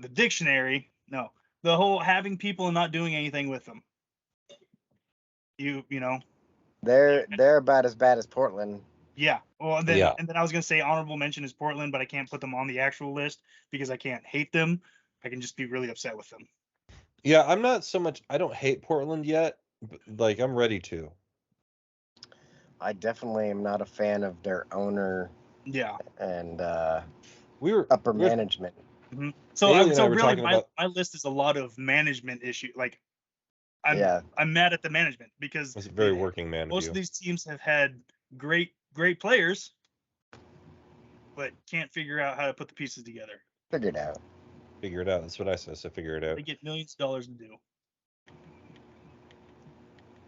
S4: the dictionary. No, the whole having people and not doing anything with them. You know.
S2: They're about as bad as Portland.
S4: Yeah. Well, and then I was gonna say honorable mention is Portland, but I can't put them on the actual list because I can't hate them. I can just be really upset with them.
S1: Yeah, I'm not so much. I don't hate Portland yet, but like I'm ready to.
S2: I definitely am not a fan of their owner.
S4: Yeah.
S2: And
S1: upper
S2: management.
S4: Mm-hmm. So really, my list is a lot of management issue. Like, I'm mad at the management because
S1: it's very working man.
S4: Most of these teams have had great players, but can't figure out how to put the pieces together.
S2: Figure it out.
S1: Figure it out. That's what I said. So figure it out.
S4: They get millions of dollars to do.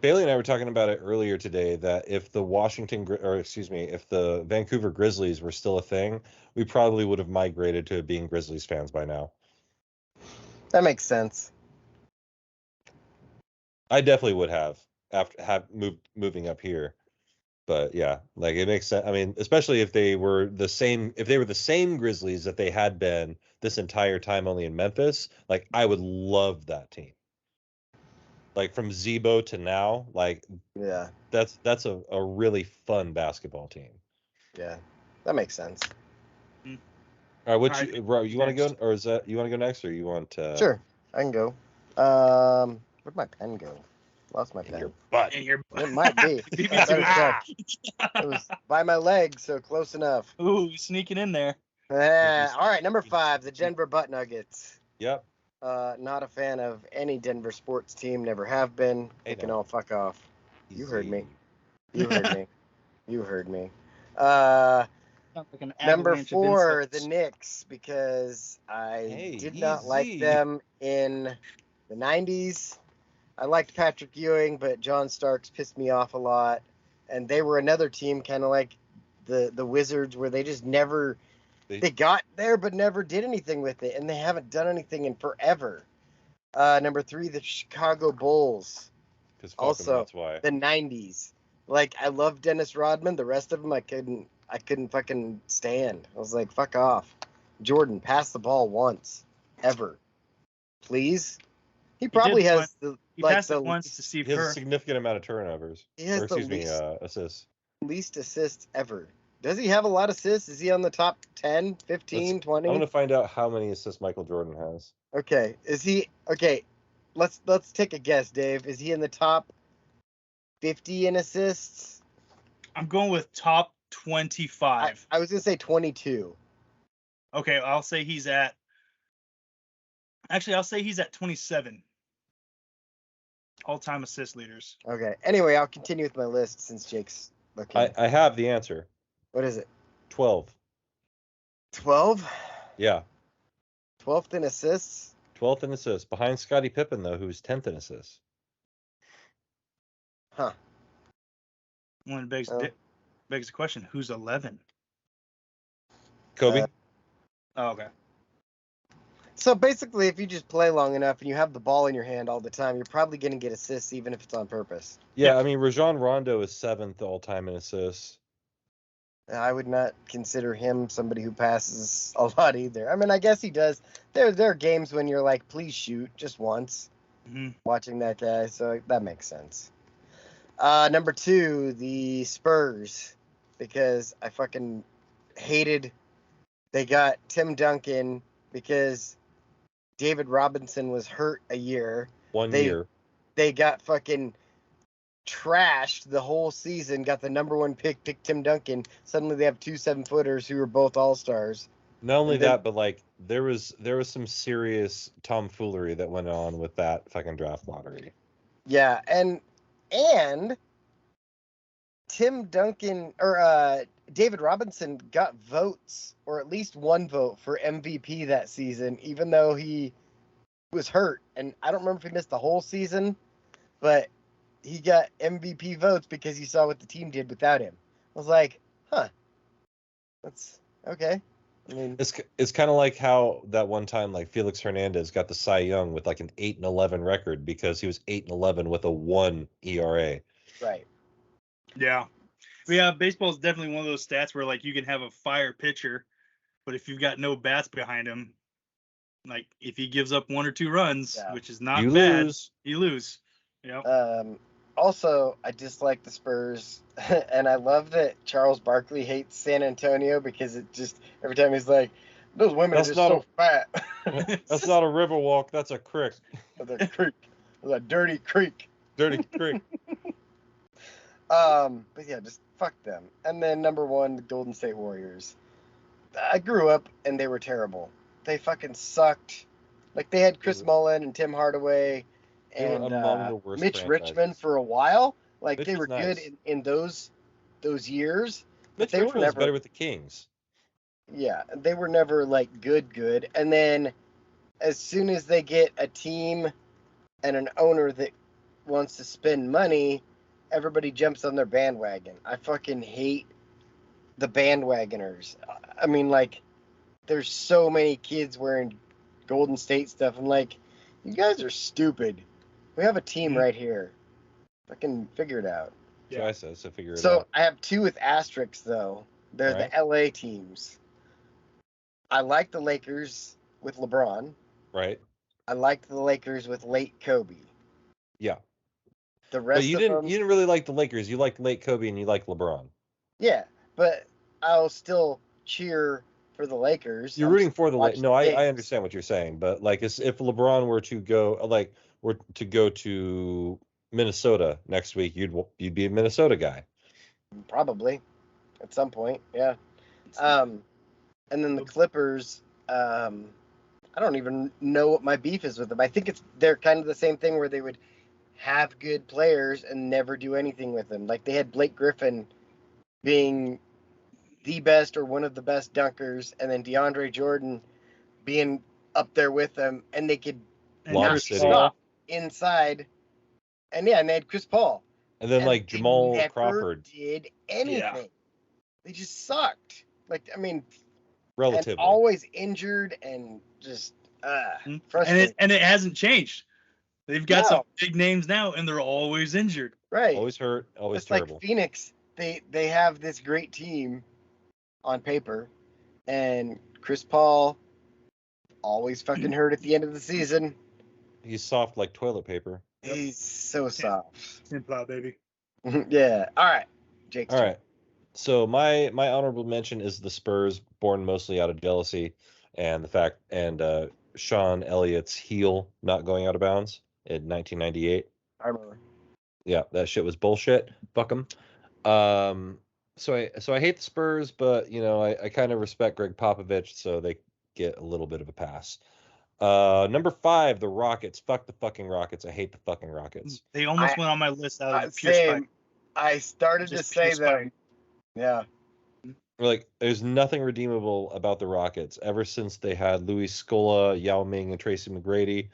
S1: Bailey and I were talking about it earlier today that if the if the Vancouver Grizzlies were still a thing, we probably would have migrated to being Grizzlies fans by now.
S2: That makes sense.
S1: I definitely would have after moving up here. But yeah, like it makes sense. I mean, especially if they were the same Grizzlies that they had been this entire time only in Memphis, like I would love that team. Like from Zebo to now, like that's a really fun basketball team.
S2: Yeah, that makes sense.
S1: All right, you want to go, or is that you want to go next, or you want?
S2: Sure, I can go. Where'd my pen go? Lost my pen.
S1: Your butt.
S2: It might be. It was by my leg, so close enough.
S4: Ooh, sneaking in there.
S2: All right, number 5, the Denver Butt Nuggets.
S1: Yep.
S2: Not a fan of any Denver sports team, never have been. They can all fuck off. You heard me. You heard me. Number 4, the Knicks, because I did not like them in the 90s. I liked Patrick Ewing, but John Starks pissed me off a lot. And they were another team kind of like the Wizards where they just never... They got there, but never did anything with it, and they haven't done anything in forever. Number 3, the Chicago Bulls. Also,
S1: that's why.
S2: The 90s. Like, I love Dennis Rodman. The rest of them, I couldn't fucking stand. I was like, fuck off. Jordan, pass the ball once. Ever. Please? He probably has
S4: He passed it once to Steve Kerr.
S1: He has a significant amount of turnovers.
S2: He has
S1: assists.
S2: Least assists ever. Does he have a lot of assists? Is he on the top 10, 15, 20?
S1: I'm going to find out how many assists Michael Jordan has.
S2: Okay. Is he... Okay. Let's take a guess, Dave. Is he in the top 50 in assists?
S4: I'm going with top 25.
S2: I was going to say 22.
S4: Okay, I'll say he's at... Actually, I'll say he's at 27. All-time assist leaders.
S2: Okay. Anyway, I'll continue with my list since Jake's looking.
S1: I have the answer.
S2: What is it?
S1: 12.
S2: 12?
S1: Yeah.
S2: 12th in assists?
S1: 12th in assists. Behind Scottie Pippen, though, who's 10th in assists.
S2: Huh.
S4: One begs the question, who's 11?
S1: Kobe?
S4: Okay.
S2: So basically, if you just play long enough and you have the ball in your hand all the time, you're probably going to get assists even if it's on purpose.
S1: Yeah, I mean, Rajon Rondo is 7th all-time in assists.
S2: I would not consider him somebody who passes a lot either. I mean, I guess he does. There are games when you're like, please shoot just once.
S4: Mm-hmm.
S2: Watching that guy, so that makes sense. Number 2, the Spurs, because I fucking hated they got Tim Duncan because David Robinson was hurt a year.
S1: One year.
S2: they got fucking trashed the whole season, got the number 1 pick, picked Tim Duncan. Suddenly they have 2 7-footers who are both all-stars.
S1: Not only
S2: And then-
S1: that, but like there was some serious tomfoolery that went on with that fucking draft lottery.
S2: Yeah, and Tim Duncan or David Robinson got votes, or at least 1 vote for MVP that season, even though he was hurt. And I don't remember if he missed the whole season, but he got MVP votes because he saw what the team did without him. I was like, huh, that's okay. I mean,
S1: It's kind of like how that one time like Felix Hernandez got the Cy Young with like an 8-11 record because he was 8-11 with a 1 ERA.
S2: right.
S4: Yeah. But yeah, baseball is definitely one of those stats where like you can have a fire pitcher, but if you've got no bats behind him, like if he gives up 1 or 2 runs,
S2: Yeah.
S4: which is not
S1: You
S4: bad,
S1: lose.
S4: you lose. Yeah.
S2: Also, I dislike the Spurs, and I love that Charles Barkley hates San Antonio because it just every time he's like, those women
S1: That's
S2: are just
S1: not
S2: so fat.
S1: That's not a river walk. That's a creek.
S2: The creek, the dirty creek.
S1: Dirty creek.
S2: But yeah, just fuck them. And then number 1, the Golden State Warriors. I grew up and they were terrible. They fucking sucked. Like they had Chris Mullin and Tim Hardaway
S1: They were
S2: and
S1: among the worst
S2: Mitch
S1: franchises.
S2: Richmond for a while. Like
S1: Mitch
S2: they
S1: was
S2: were
S1: nice.
S2: good in those years. But
S1: Mitch
S2: they
S1: Richmond
S2: were
S1: was
S2: never
S1: better with the Kings.
S2: Yeah, they were never like good. And then as soon as they get a team and an owner that wants to spend money, everybody jumps on their bandwagon. I fucking hate the bandwagoners. I mean, like, there's so many kids wearing Golden State stuff. I'm like, you guys are stupid. We have a team right here. Fucking figure it out.
S1: So I said, so figure it
S2: So
S1: out.
S2: I have 2 with asterisks, though. They're
S1: Right.
S2: the LA teams. I like the Lakers with LeBron.
S1: Right?
S2: I liked the Lakers with late Kobe.
S1: Yeah.
S2: The rest
S1: But you
S2: of
S1: didn't
S2: them,
S1: you didn't really like the Lakers. You liked late Kobe and you liked LeBron.
S2: yeah, but I'll still cheer for the Lakers.
S1: You're
S2: I'm
S1: rooting
S2: still
S1: for the
S2: watching
S1: No, I
S2: games.
S1: understand what you're saying, but like if LeBron were to go to Minnesota next week, you'd be a Minnesota guy.
S2: Probably at some point, yeah. And then the Clippers, I don't even know what my beef is with them. I think they're kind of the same thing where they would have good players and never do anything with them. Like they had Blake Griffin being the best or one of the best dunkers, and then DeAndre Jordan being up there with them, and they could
S4: And
S1: Lob
S4: Chris
S1: City.
S4: Paul.
S2: inside. And yeah, and they had Chris Paul.
S1: And then
S2: And
S1: like
S2: they
S1: Jamal
S2: never
S1: Crawford,
S2: did anything.
S4: Yeah.
S2: They just sucked. Like, I mean,
S1: relatively.
S2: and always injured and just
S4: And
S2: frustrating.
S4: it hasn't changed. They've got some
S2: No.
S4: big names now, and they're always injured.
S2: Right.
S1: Always hurt, always
S2: It's
S1: terrible.
S2: like Phoenix. They have this great team on paper, and Chris Paul always fucking hurt at the end of the season.
S1: He's soft like toilet paper.
S4: Yep.
S2: He's so soft.
S4: Simple, baby.
S2: Yeah. All right. Jake's
S1: All
S2: turn.
S1: right. So my honorable mention is the Spurs, born mostly out of jealousy and the fact Sean Elliott's heel not going out of bounds in 1998.
S2: I remember.
S1: Yeah, that shit was bullshit. Fuck them. So I hate the Spurs, but I kind of respect Greg Popovich, so they get a little bit of a pass. Number 5, the Rockets. Fuck the fucking Rockets. I hate the fucking Rockets.
S4: They almost went on my list out of pure
S2: Same.
S4: spite.
S2: I started to
S4: Just
S2: say
S4: pure
S2: them.
S4: spite.
S2: Yeah.
S1: Like, there's nothing redeemable about the Rockets ever since they had Luis Scola, Yao Ming, and Tracy McGrady.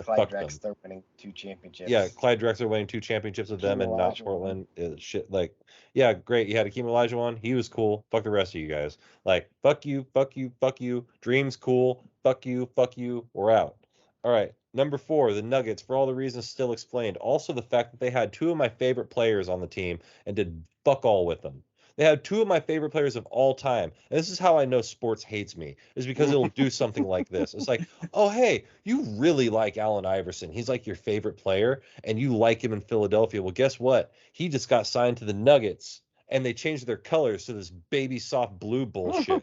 S2: Clyde
S1: Fuck them.
S2: Drexler winning 2 championships.
S1: Yeah, Clyde Drexler winning 2 championships with them
S2: Hakeem
S1: and not
S2: Olajuwon.
S1: Portland. Shit, like, yeah, great. You had Hakeem Olajuwon. He was cool. Fuck the rest of you guys. Like, fuck you, fuck you, fuck you. Dream's cool. Fuck you, fuck you. We're out. All right. Number 4, the Nuggets, for all the reasons still explained. Also, the fact that they had 2 of my favorite players on the team and did fuck all with them. They had 2 of my favorite players of all time. And this is how I know sports hates me, is because it'll do something like this. It's like, oh, hey, you really like Allen Iverson. He's like your favorite player, and you like him in Philadelphia. Well, guess what? He just got signed to the Nuggets, and they changed their colors to this baby soft blue bullshit.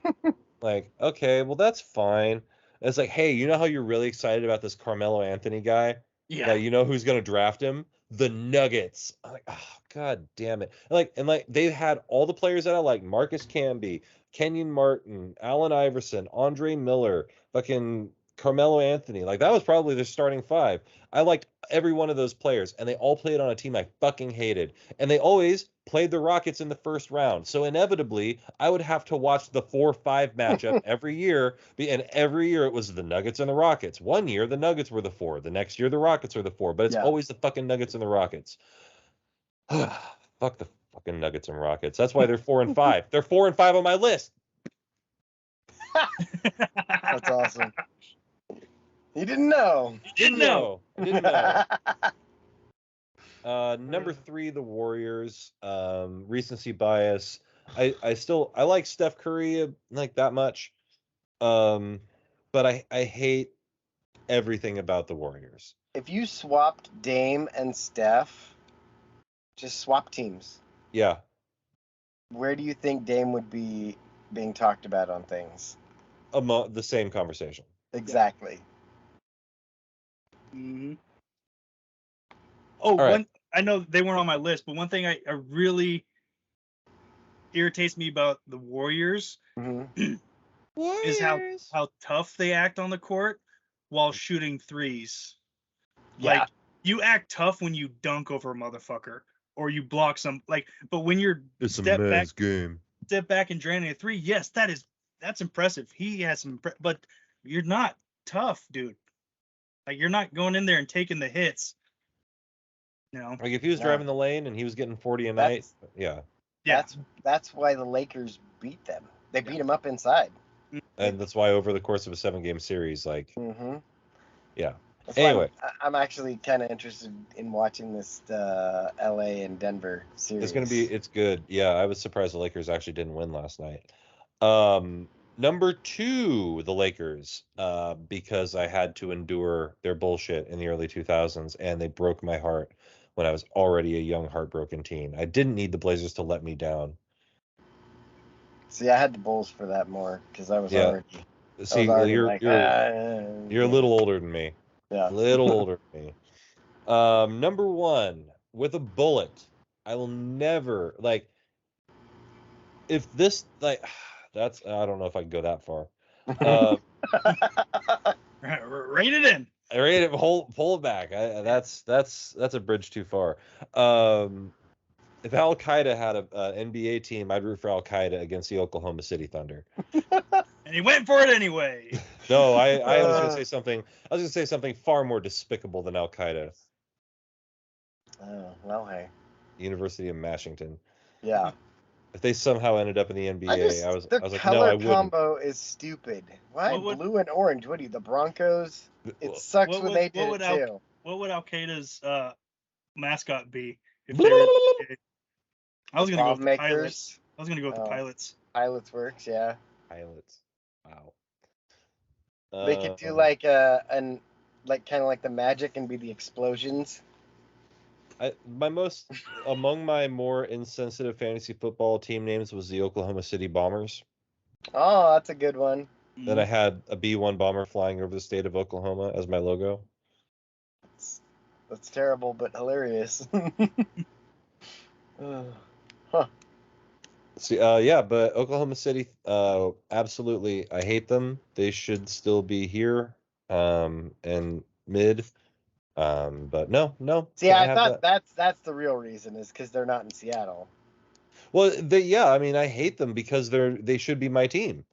S1: Like, okay, well, that's fine. And it's like, hey, you know how you're really excited about this Carmelo Anthony guy?
S4: Yeah.
S1: Like, you know who's gonna draft him? The Nuggets. I'm like, oh god damn it. And they had all the players that I like: Marcus Camby, Kenyon Martin, Allen Iverson, Andre Miller, fucking Carmelo Anthony. Like, that was probably their starting five. I liked every one of those players, and they all played on a team I fucking hated. And they always played the Rockets in the first round. So inevitably, I would have to watch the 4-5 matchup every year. And every year it was the Nuggets and the Rockets. One year the Nuggets were the 4. The next year the Rockets were the 4. But it's always the fucking Nuggets and the Rockets. Fuck the fucking Nuggets and Rockets. That's why they're 4 and 5. They're 4 and 5 on my list.
S2: That's awesome. You didn't know.
S1: Didn't know. Number 3, the Warriors. Recency bias. I like Steph Curry like that much. But I hate everything about the Warriors.
S2: If you swapped Dame and Steph, just swap teams.
S1: Yeah.
S2: Where do you think Dame would be being talked about on things?
S1: The same conversation.
S2: Exactly.
S4: Mm-hmm. Oh,
S1: right.
S4: I know they weren't on my list, but one thing I really irritates me about the Warriors is how tough they act on the court while shooting threes.
S2: Yeah.
S4: Like, you act tough when you dunk over a motherfucker or you block but when you're
S1: It's a man's game.
S4: Step back and draining a three, yes, that's impressive. He has some, but you're not tough, dude. Like, you're not going in there and taking the hits. You know?
S1: Like, if he was driving the lane and he was getting 40 a night, yeah.
S2: That's why the Lakers beat them. They beat them up inside.
S1: And that's why over the course of a 7-game series, like, yeah.
S2: That's
S1: anyway,
S2: I'm actually kind of interested in watching this LA and Denver series.
S1: It's good. Yeah, I was surprised the Lakers actually didn't win last night. Number 2, the Lakers, because I had to endure their bullshit in the early 2000s, and they broke my heart when I was already a young, heartbroken teen. I didn't need the Blazers to let me down.
S2: See, I had the Bulls for that more because I was already.
S1: See, you're a little older than me.
S2: Yeah.
S1: A little older than me. Number 1, with a bullet. I will never, like, if this, like, I don't know if I can go that far.
S4: Rein it in.
S1: I rate it. Pull it back. That's a bridge too far. If Al Qaeda had an NBA team, I'd root for Al Qaeda against the Oklahoma City Thunder.
S4: And he went for it anyway.
S1: No, I was going to say something. I was going to say something far more despicable than Al Qaeda.
S2: Oh, well, hey.
S1: University of Washington.
S2: Yeah.
S1: If they somehow ended up in the NBA, I was like, no, I wouldn't.
S2: The color combo is stupid. Why blue and orange? What are you, the Broncos? It sucks when they did it too.
S4: What would Al Qaeda's mascot be? If they were, I was gonna go with the Pilots. I was gonna go with the Pilots.
S2: Pilots works, yeah.
S1: Pilots. Wow.
S2: They could do like kind of like the Magic and be the explosions.
S1: Among my more insensitive fantasy football team names was the Oklahoma City Bombers.
S2: Oh, that's a good one.
S1: Then I had a B-1 bomber flying over the state of Oklahoma as my logo.
S2: That's terrible, but hilarious.
S1: See, but Oklahoma City, absolutely, I hate them. They should still be here, and mid. But no.
S2: See, I thought that's the real reason is because they're not in Seattle.
S1: Well, I mean, I hate them because they should be my team.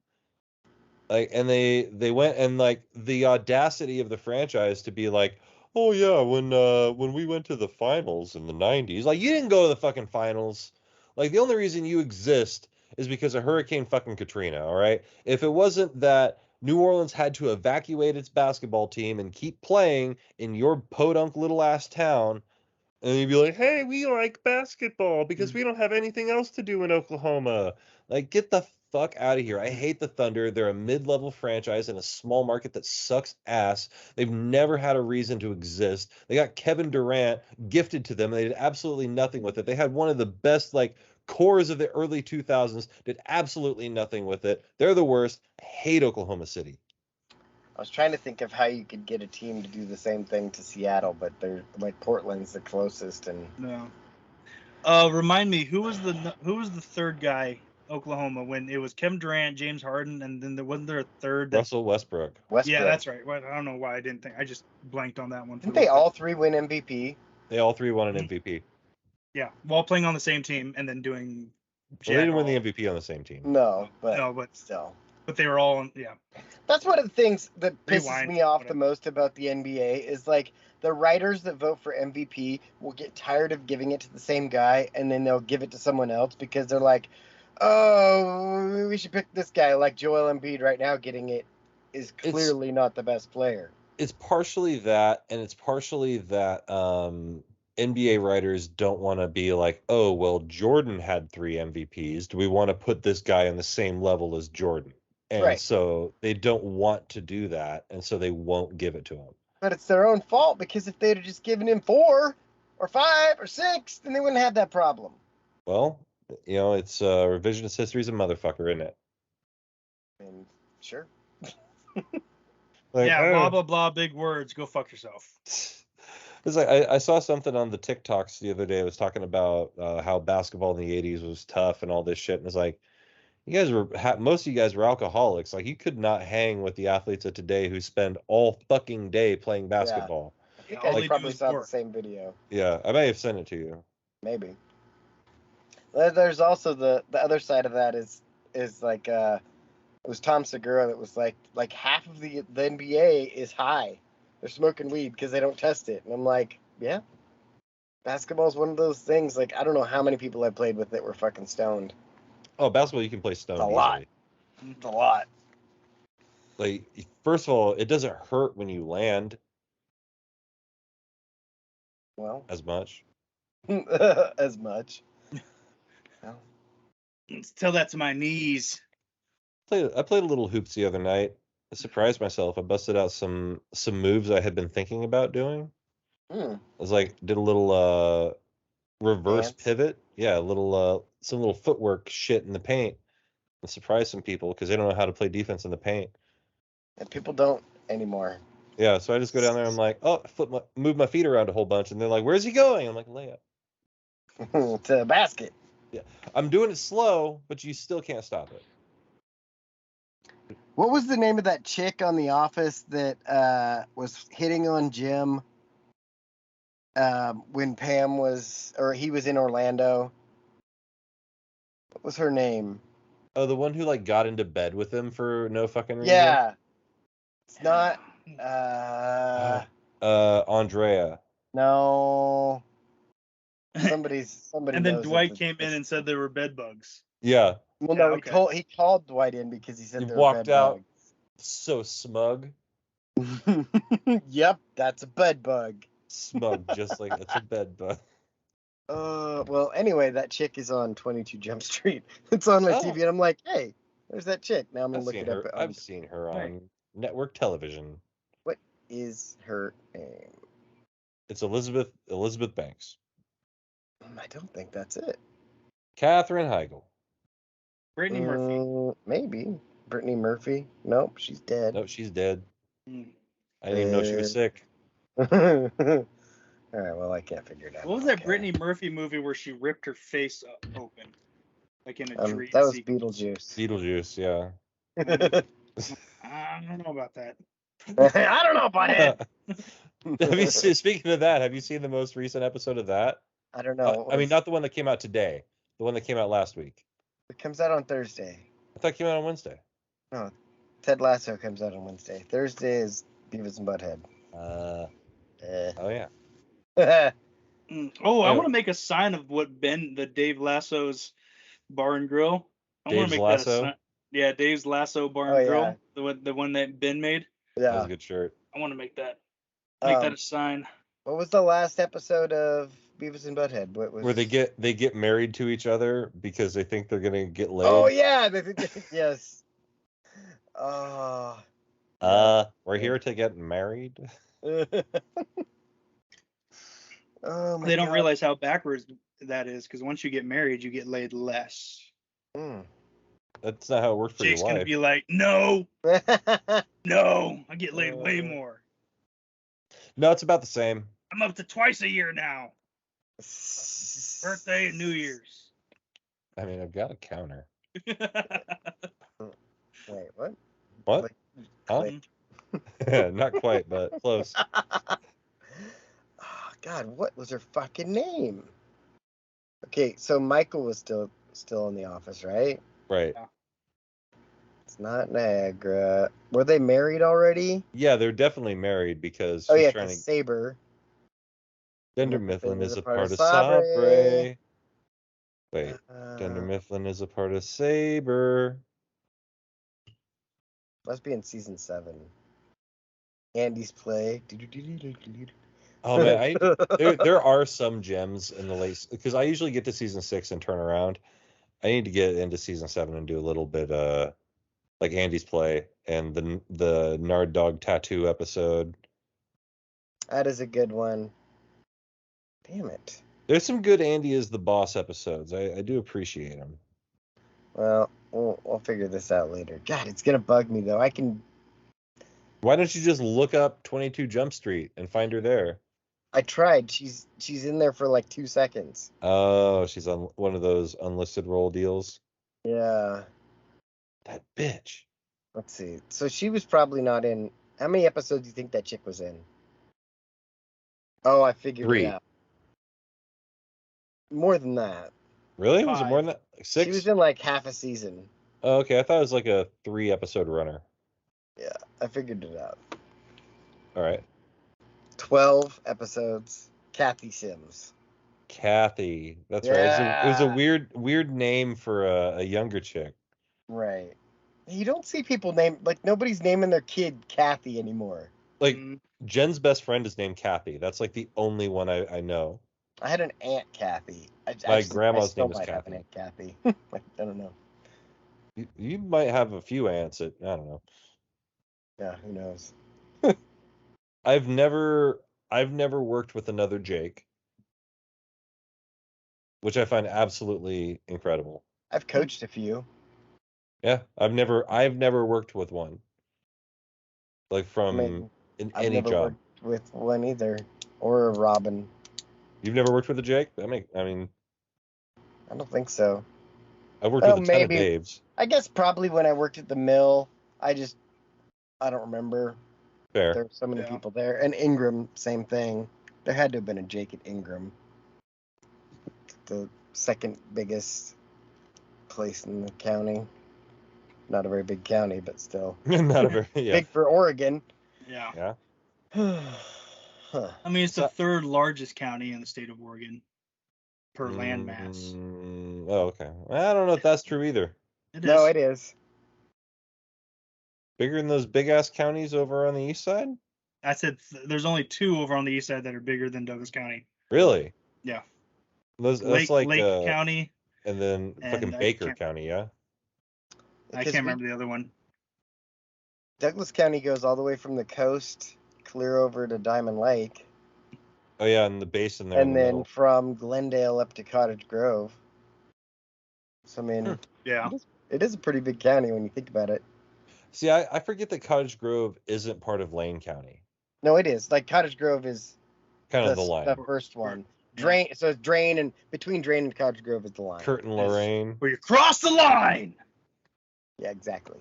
S1: Like, and they went, and like the audacity of the franchise to be like, oh yeah, when we went to the finals in the 90s, like, you didn't go to the fucking finals. Like, the only reason you exist is because of Hurricane fucking Katrina, all right? If it wasn't that New Orleans had to evacuate its basketball team and keep playing in your podunk little ass town, and you'd be like, hey, we like basketball because we don't have anything else to do in Oklahoma. Like, get the fuck out of here. I hate the Thunder. They're a mid-level franchise in a small market that sucks ass. They've never had a reason to exist. They got Kevin Durant gifted to them, and they did absolutely nothing with it. They had one of the best, like, cores of the early 2000s, did absolutely nothing with it. They're the worst. I hate Oklahoma City.
S2: I was trying to think of how you could get a team to do the same thing to Seattle, but they're like Portland's the closest, and
S4: No. Remind me, who was the third guy, Oklahoma, when it was Kevin Durant, James Harden, and then wasn't there a third?
S1: Russell Westbrook.
S4: Yeah, that's right. Well, I don't know why I didn't think. I just blanked on that one.
S2: Didn't they all three win MVP?
S1: They all three won an MVP.
S4: Yeah, while playing on the same team and then doing.
S1: Well, they didn't win the MVP on the same team.
S2: No, but still.
S4: But they were all, yeah.
S2: That's one of the things that pisses
S4: Rewind,
S2: me off
S4: whatever.
S2: the most about the NBA is like the writers that vote for MVP will get tired of giving it to the same guy, and then they'll give it to someone else because they're like, oh, we should pick this guy. Like Joel Embiid right now getting it is clearly not the best player.
S1: It's partially that, and it's partially that NBA writers don't want to be like, oh, well, Jordan had 3 MVPs. Do we want to put this guy on the same level as Jordan? And so they don't want to do that, and so they won't give it to him.
S2: But it's their own fault, because if they'd have just given him 4 or 5 or 6, then they wouldn't have that problem.
S1: Well, it's revisionist history's a motherfucker, isn't it?
S2: And sure.
S4: Blah, blah, blah, big words. Go fuck yourself.
S1: It's like I saw something on the TikToks the other day. It was talking about how basketball in the 80s was tough and all this shit. And it's like, most of you guys were alcoholics. Like, you could not hang with the athletes of today who spend all fucking day playing basketball.
S2: I think I probably saw the same video.
S1: Yeah, I may have sent it to you.
S2: Maybe. There's also the other side of that is like it was Tom Segura that was like half of the NBA is high. They're smoking weed because they don't test it. And I'm like, yeah. Basketball's one of those things, like, I don't know how many people I played with that were fucking stoned.
S1: Oh, basketball, you can play stoned easily.
S2: It's a lot.
S1: Like, first of all, it doesn't hurt when you land.
S2: Well.
S1: As much.
S2: As much. Well.
S4: Let's tell that to my knees.
S1: I played a little hoops the other night. I surprised myself. I busted out some moves I had been thinking about doing. I was like, did a little reverse pivot. Yeah, some little footwork shit in the paint. And surprised some people because they don't know how to play defense in the paint.
S2: And people don't anymore.
S1: Yeah, so I just go down there and I'm like, oh, move my feet around a whole bunch. And they're like, where's he going? I'm like, layup.
S2: To a basket.
S1: Yeah, I'm doing it slow, but you still can't stop it.
S2: What was the name of that chick on The Office that was hitting on Jim when he was in Orlando? What was her name?
S1: Oh, the one who like got into bed with him for no fucking reason?
S2: Yeah. It's not
S1: Andrea.
S2: No. Somebody.
S4: And then Dwight came in and said there were bed bugs.
S1: Yeah.
S2: Well, no, he called Dwight in because he said
S1: he
S2: there
S1: walked
S2: were bed
S1: out
S2: bugs.
S1: So smug.
S2: Yep, that's a bed bug.
S1: Smug, just like it's a bed bug.
S2: Well, anyway, that chick is on 22 Jump Street. It's on my TV, and I'm like, hey, there's that chick. Now I'm gonna look it up.
S1: I've seen her on network television.
S2: What is her name?
S1: It's Elizabeth Banks.
S2: I don't think that's it.
S1: Katherine Heigl.
S4: Brittany Murphy.
S2: Maybe. Brittany Murphy. Nope, she's dead.
S1: Nope, she's dead. I didn't even know she was sick.
S2: All right, well, I can't figure it out.
S4: What was that Brittany Murphy movie where she ripped her face open? Like in a dream?
S2: That was Beetlejuice.
S1: Beetlejuice, yeah.
S4: I don't know about that.
S2: I don't know about it.
S1: Speaking of that, have you seen the most recent episode of that?
S2: I don't know.
S1: I mean, not the one that came out today. The one that came out last week.
S2: It comes out on Thursday.
S1: I thought it came out on Wednesday.
S2: No, Ted Lasso comes out on Wednesday. Thursday is Beavis and Butthead.
S1: Oh yeah.
S2: I
S4: want to make a sign of what Dave Lasso's Bar and Grill. I want to make that a sign. Yeah, Dave's Lasso Bar and Grill. The one that Ben made.
S2: Yeah.
S1: That was a good shirt.
S4: I want to make that. Make that a sign.
S2: What was the last episode of Beavis and Butthead?
S1: Where they get married to each other because they think they're gonna get laid.
S2: Oh yeah, yes.
S1: We're here to get married.
S4: They don't realize how backwards that is, because once you get married, you get laid less.
S1: That's not how it works for
S4: Jake's
S1: your wife.
S4: gonna be like, no, no. I get laid way more.
S1: No, it's about the same.
S4: I'm up to twice a year now. Birthday and New Year's.
S1: I mean, I've got a counter.
S2: Wait, what?
S1: What?
S2: Click.
S1: Not quite, but close.
S2: Oh, God, what was her fucking name? Okay, so Michael was still in the office, right?
S1: Right.
S2: It's not Niagara. Were they married already?
S1: Yeah, they're definitely married because
S2: Oh
S1: she's
S2: yeah,
S1: trying
S2: the
S1: to.
S2: Saber.
S1: Dunder
S2: Mifflin
S1: Mifflin is a part of Sabre. Wait, Dunder
S2: Uh,
S1: Mifflin is a part of Saber.
S2: must be in season 7. Andy's play.
S1: Oh man, there are some gems in the late because I usually get to season 6 and turn around. I need to get into season 7 and do a little bit like Andy's play and the Nard Dog tattoo episode.
S2: That is a good one. Damn it.
S1: There's some good Andy is the boss episodes. I do appreciate them.
S2: Well, we'll figure this out later. God, it's gonna bug me though.
S1: Why don't you just look up 22 Jump Street and find her there?
S2: I tried. She's in there for like 2 seconds.
S1: Oh, she's on one of those unlisted role deals.
S2: Yeah.
S1: That bitch.
S2: Let's see. So she was probably not in. How many episodes do you think that chick was in? Oh, I figured
S1: 3.
S2: it out. More than that.
S1: Really? Was it
S4: 5.
S1: more than that? Like 6?
S2: She was in like half a season.
S1: Oh, okay. I thought it was like a 3-episode runner.
S2: Yeah, I figured it out.
S1: All right.
S2: 12 episodes. Kathy Sims.
S1: Kathy. That's right. It was a weird name for a younger chick.
S2: Right. You don't see people nobody's naming their kid Kathy anymore.
S1: Like Jen's best friend is named Kathy. That's like the only one I know.
S2: I had an Aunt Kathy.
S1: My grandma's name is
S2: might have
S1: Kathy.
S2: an Aunt Kathy. I don't know.
S1: You might have a few aunts. I don't know.
S2: Yeah, who knows?
S1: I've never worked with another Jake, which I find absolutely incredible.
S2: I've coached a few.
S1: Yeah, I've never worked with one. Like from in
S2: I've
S1: any
S2: never
S1: job.
S2: worked with one either, or a Robin.
S1: You've never worked with a Jake? I mean,
S2: I don't think so.
S1: I've worked with a ton of Daves.
S2: I guess probably when I worked at the mill. I don't remember.
S1: Fair.
S2: There were so many people there. And Ingram, same thing. There had to have been a Jake at Ingram. The second biggest place in the county. Not a very big county, but still.
S1: Not a very
S2: Big for Oregon.
S4: Yeah.
S1: Yeah.
S2: Huh.
S4: I mean, it's the third largest county in the state of Oregon per land mass.
S1: Oh, okay. I don't know if that's true either.
S2: No, it is.
S1: Bigger than those big ass counties over on the east side?
S4: I said there's only 2 over on the east side that are bigger than Douglas County.
S1: Really?
S4: Yeah.
S1: That's
S4: Lake
S1: like
S4: County.
S1: And then fucking Baker County, yeah?
S4: I can't remember the other one.
S2: Douglas County goes all the way from the coast clear over to Diamond Lake.
S1: Oh yeah, and the basin there.
S2: And then from Glendale up to Cottage Grove. So I mean,
S4: yeah,
S2: it is a pretty big county when you think about it.
S1: See, I forget that Cottage Grove isn't part of Lane County.
S2: No, it is. Like Cottage Grove is
S1: kind of the line.
S2: The first one. Drain. So it's Drain, and between Drain and Cottage Grove is the line.
S1: Curtin Lorraine.
S4: Where you cross the line.
S2: Yeah, exactly.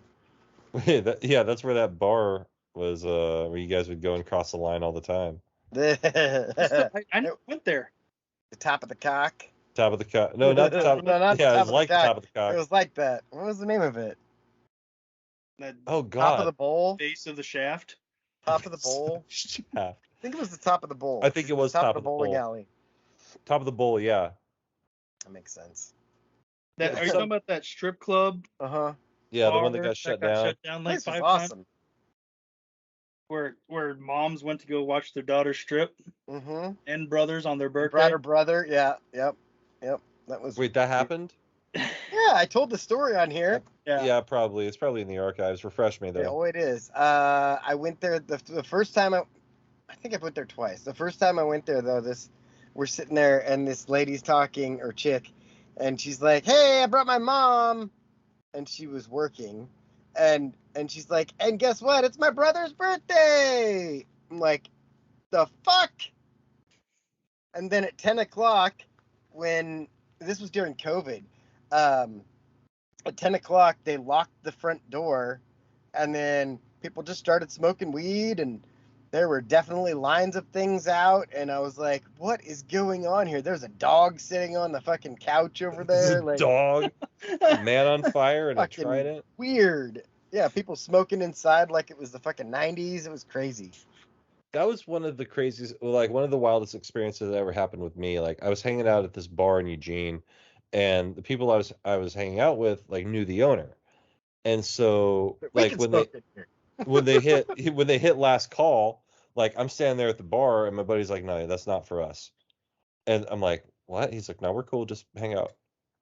S1: That's where that bar was. Where you guys would go and cross the line all the time.
S4: I went there.
S2: The top of the cock.
S1: Top of the cock. No, not the top.
S2: No, not the
S1: yeah,
S2: top
S1: it was
S2: of
S1: like
S2: the cock.
S1: the top of the cock.
S2: It was like that. What was the name of it?
S1: Oh God.
S2: Top of the bowl.
S4: Base of the shaft.
S2: Top of the bowl.
S1: Shaft.
S2: I think it was the top of the bowl.
S1: I think it was top of the
S2: bowling
S1: bowl.
S2: alley.
S1: Top of the bowl, yeah.
S2: That makes sense.
S4: Are you talking about that strip club?
S1: Yeah, the one that got shut down.
S4: Shut down like 5
S2: awesome.
S4: times. Where moms went to go watch their daughter strip.
S2: Mm-hmm.
S4: And brothers on their birthday.
S2: Brother, yeah, yep. That was.
S1: Wait, that happened?
S2: Yeah, I told the story on here.
S1: Yeah, probably. It's probably in the archives. Refresh me though.
S2: Yeah, oh, it is. I went there the first time. I think I went there twice. The first time I went there though, we're sitting there and this lady's talking, or chick, and she's like, "Hey, I brought my mom," and she was working, and And she's like, and guess what? It's my brother's birthday. I'm like, the fuck? And then at 10 o'clock, when this was during COVID, at 10 o'clock, they locked the front door, and then people just started smoking weed, and there were definitely lines of things out, and I was like, what is going on here? There's a dog sitting on the fucking couch over
S1: There's
S2: there.
S1: a
S2: Like,
S1: dog, man on fire, and a
S2: fucking
S1: trident.
S2: weird. Yeah, people smoking inside like it was the fucking 90s. It was crazy.
S1: That was one of the craziest, like one of the wildest experiences that ever happened with me. Like I was hanging out at this bar in Eugene, and the people I was hanging out with like knew the owner, and so
S2: We
S1: like
S2: can
S1: when
S2: smoke in here.
S1: when they hit last call, like I'm standing there at the bar, and my buddy's like, no, that's not for us, and I'm like, what? He's like, no, we're cool, just hang out.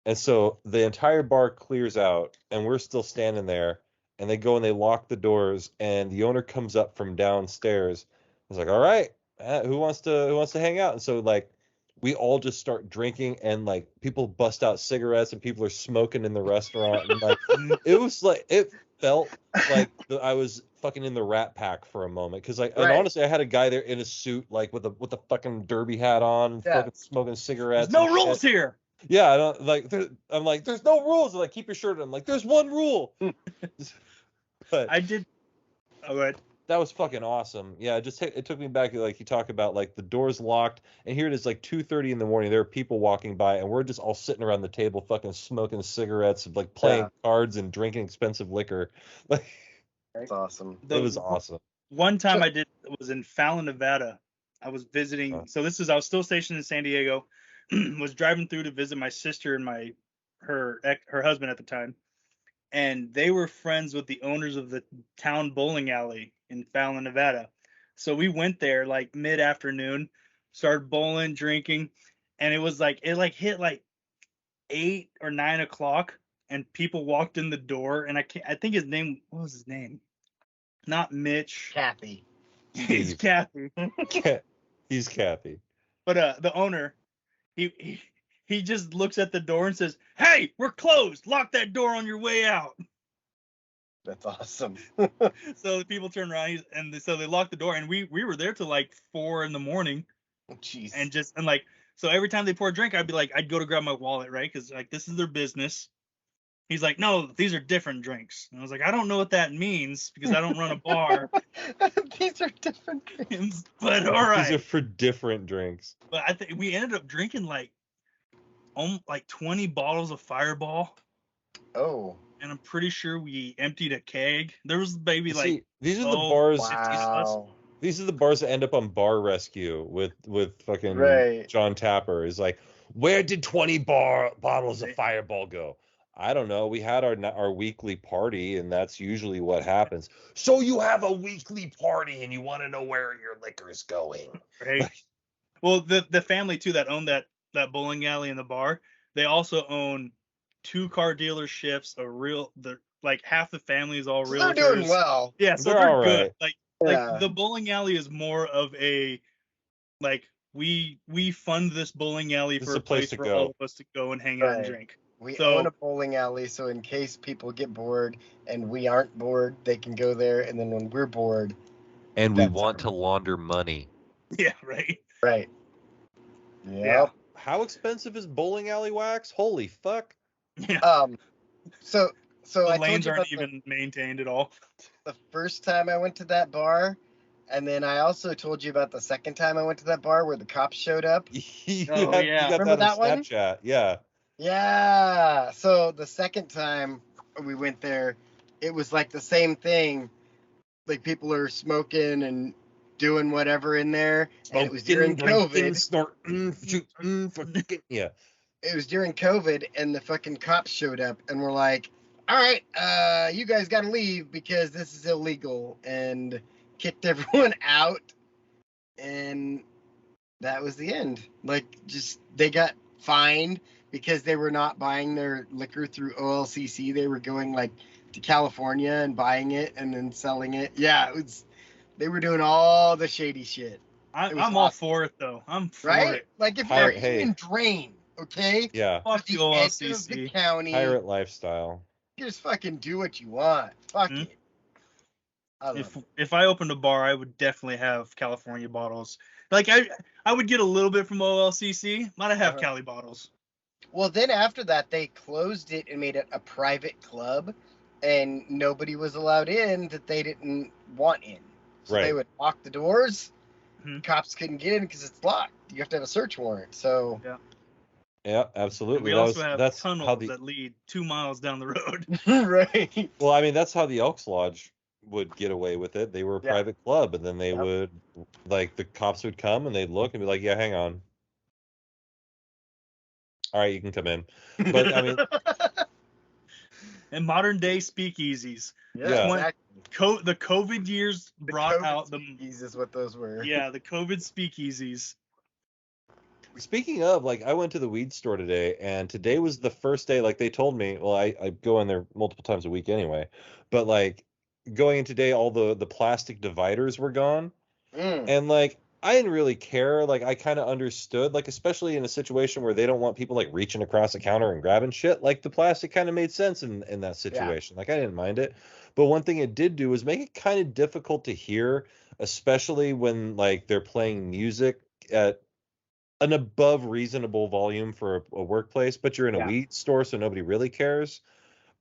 S1: And so the entire bar clears out, and we're still standing there. And they go and they lock the doors, and the owner comes up from downstairs. He's like, "All right, who wants to hang out?" And so like we all just start drinking, and like people bust out cigarettes, and people are smoking in the restaurant, and like it felt like I was fucking in the Rat Pack for a moment, because like, and
S2: Right.
S1: honestly, I had a guy there in a suit, like with a fucking derby hat on, and
S2: Yeah.
S1: fucking smoking cigarettes.
S4: There's no
S1: and
S4: rules
S1: shit.
S4: here.
S1: Yeah, I don't like. I'm like, there's no rules. And like, keep your shirt on. I'm like, there's one rule. But
S4: I did. Oh, go ahead.
S1: that was fucking awesome. Yeah, it took me back. Like you talk about, like the doors locked, and here it is, like 2:30 in the morning. There are people walking by, and we're just all sitting around the table, fucking smoking cigarettes, like playing cards and drinking expensive liquor. Like
S2: That's awesome.
S1: it was awesome.
S4: One time I did was in Fallon, Nevada. I was visiting. So I was still stationed in San Diego. Was driving through to visit my sister and her husband at the time, and they were friends with the owners of the town bowling alley in Fallon, Nevada. So we went there like mid-afternoon, started bowling, drinking, and it hit like 8 or 9 o'clock, and people walked in the door, and I think what was his name? Not Mitch.
S2: Kathy.
S4: He's Kathy.
S1: He's Kathy.
S4: But the owner, he just looks at the door and says, "Hey, we're closed. Lock that door on your way out."
S2: That's awesome.
S4: So the people turn around so they lock the door, and we were there till like 4 in the morning.
S2: Jeez.
S4: And like, so every time they pour a drink, I'd go to grab my wallet, right? Because like this is their business. He's like, "No, these are different drinks." And I was like, "I don't know what that means because I don't run a bar."
S2: These are different drinks.
S4: But all right.
S1: These are for different drinks.
S4: But I think we ended up drinking like 20 bottles of Fireball.
S2: Oh.
S4: And I'm pretty sure we emptied a keg. There was maybe like.
S1: See, these are the bars.
S2: Wow.
S1: These are the bars that end up on Bar Rescue with fucking
S2: Right.
S1: John Tapper. Is like, where did 20 bottles of Fireball go? I don't know. We had our weekly party, and that's usually what happens. So you have a weekly party, and you want to know where your liquor is going.
S4: Right. Well, the family too that owned that bowling alley and the bar, they also own 2 car dealerships. Like half the family is all realtors.
S2: They're doing well.
S4: Yeah, so
S1: They're
S4: they're
S1: all
S4: good.
S1: right.
S4: Like the bowling alley is more of a like we fund this bowling alley for a place for all of us to go and hang out and drink.
S2: We own a bowling alley, so in case people get bored and we aren't bored, they can go there, and then when we're bored.
S6: And we want to launder money.
S4: Yeah, right.
S2: Right.
S1: Yeah. How expensive is bowling alley wax? Holy fuck.
S4: Yeah.
S2: So
S4: the
S2: I
S4: lanes
S2: told you
S4: aren't even maintained at all.
S2: The first time I went to that bar, and then I also told you about the second time I went to that bar where the cops showed up.
S1: You got
S2: Remember that
S1: on
S2: one?
S1: Snapchat. Yeah.
S2: Yeah. So the second time we went there, it was like the same thing. Like people are smoking and doing whatever in there. And it was during COVID.
S1: Yeah.
S2: It was during COVID, and the fucking cops showed up and were like, "All right, you guys got to leave because this is illegal," and kicked everyone out. And that was the end. Like, just they got fined because they were not buying their liquor through OLCC. They were going like to California and buying it and then selling it. Yeah, they were doing all the shady shit.
S4: I'm all for it though. I'm for it.
S2: Like if you're in Drain, okay?
S1: Yeah.
S4: Fuck the OLCC.
S2: The county.
S1: Pirate lifestyle.
S2: Just fucking do what you want. Fuck it. I love it.
S4: If I opened a bar, I would definitely have California bottles. Like I would get a little bit from OLCC, but I have Cali bottles.
S2: Well, then after that, they closed it and made it a private club, and nobody was allowed in that they didn't want in. So they would lock the doors.
S4: Mhm.
S2: Cops couldn't get in because it's locked. You have to have a search warrant. So
S1: Yeah, absolutely.
S4: And we also have
S1: that's
S4: tunnels
S1: how
S4: that lead 2 miles down the road.
S2: right.
S1: Well, I mean, that's how the Elks Lodge would get away with it. They were a
S2: Yeah.
S1: private club, and then they
S2: Yep.
S1: would, like, the cops would come and they'd look and be like, "Yeah, hang on. All right, you can come in." But I mean,
S4: And modern day speakeasies.
S1: Yeah.
S2: Exactly.
S4: The COVID years brought
S2: COVID
S4: out
S2: speakeasies is what those were.
S4: the COVID speakeasies.
S1: speaking of, like, I went to the weed store today, and today was the first day. Like they told me, well, I go in there multiple times a week anyway, but like going in today, all the plastic dividers were gone. And like I didn't really care. Like I kind of understood, like especially in a situation where they don't want people like reaching across the counter and grabbing shit. Like the plastic kind of made sense in that situation. Like I didn't mind it. But one thing it did do was make it kind of difficult to hear, especially when like they're playing music at an above reasonable volume for a workplace, but you're in a weed store, so nobody really cares.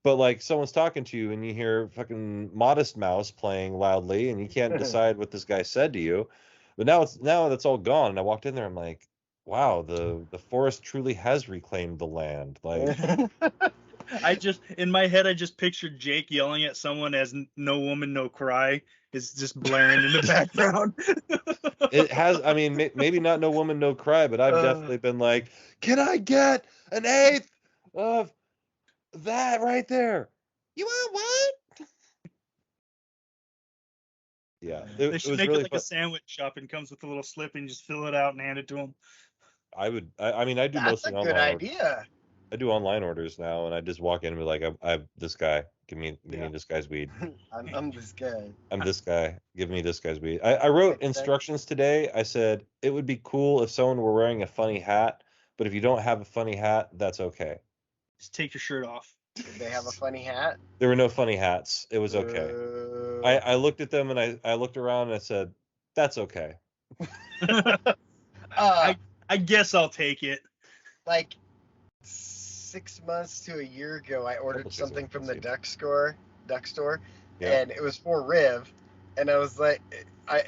S1: But like someone's talking to you and you hear fucking Modest Mouse playing loudly and you can't decide what this guy said to you. But now that's all gone. And I walked in there, I'm like, wow, the forest truly has reclaimed the land. Like
S4: In my head I just pictured Jake yelling at someone as "No Woman No Cry" is just blaring in the background.
S1: it has, I mean, maybe not No Woman No Cry, but I've definitely been like, can I get an eighth of that right there? You want what? Yeah,
S4: They
S1: it
S4: should
S1: was
S4: make
S1: really
S4: it like
S1: fun.
S4: a sandwich shop and comes with a little slip and just fill it out and hand it to them.
S1: I mean, I do
S2: That's a
S1: mostly
S2: good
S1: online orders.
S2: idea.
S1: I do online orders now, and I just walk in and be like, I have this guy. Give me this guy's weed.
S2: I'm this guy.
S1: I'm this guy. Give me this guy's weed. I wrote instructions today. I said it would be cool if someone were wearing a funny hat, but if you don't have a funny hat, that's okay.
S4: Just take your shirt off.
S2: Did they have a funny hat?
S1: There were no funny hats. It was okay. I looked at them and I looked around and I said, that's okay.
S4: I guess I'll take it.
S2: Like 6 months to a year ago, I ordered something from the duck store, and it was for Riv, and I was like,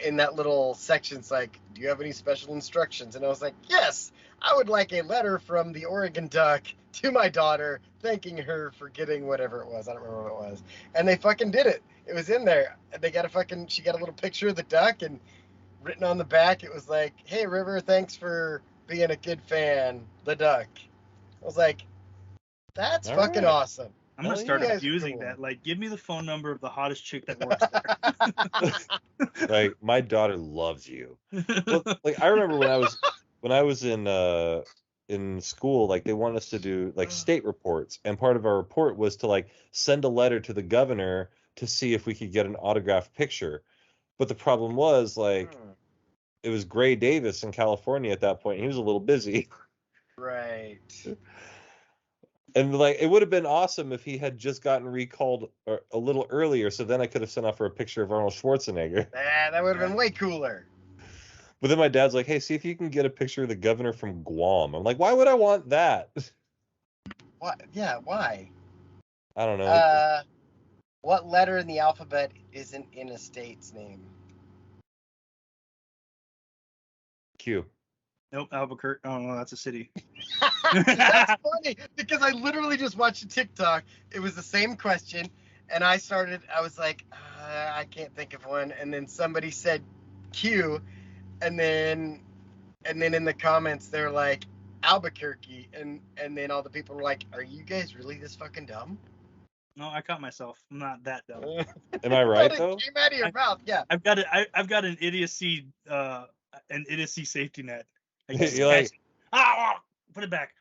S2: in that little section's like, do you have any special instructions? And I was like, yes, I would like a letter from the Oregon Duck to my daughter, thanking her for getting whatever it was. I don't remember what it was. And they fucking did it. It was in there. They got she got a little picture of the duck, and written on the back, it was like, hey, River, thanks for being a good fan, the duck. I was like, that's fucking awesome.
S4: I'm gonna start abusing that. Like, give me the phone number of the hottest chick that works there.
S1: Like, my daughter loves you. Well, like I remember when I was in school, like they wanted us to do like state reports, and part of our report was to like send a letter to the governor to see if we could get an autographed picture. But the problem was like it was Gray Davis in California at that point. And he was a little busy.
S2: Right.
S1: And like it would have been awesome if he had just gotten recalled a little earlier, so then I could have sent off for a picture of Arnold Schwarzenegger.
S2: That would have been way cooler.
S1: But then my dad's like, "Hey, see if you can get a picture of the governor from Guam." I'm like, "Why would I want that?"
S2: What? Yeah, why?
S1: I don't know.
S2: What letter in the alphabet isn't in a state's name?
S1: Q.
S4: Nope, Albuquerque. Oh no, that's a city.
S2: That's funny because I literally just watched a TikTok. It was the same question, and I was like, I can't think of one, and then somebody said Q, and then in the comments they're like Albuquerque, and then all the people were like, are you guys really this fucking dumb?
S4: No, I caught myself. I'm not that dumb.
S1: Am I right
S2: But
S1: though?
S2: it came out of your mouth, yeah.
S4: I've got an idiocy safety net.
S1: You're like,
S4: put it back.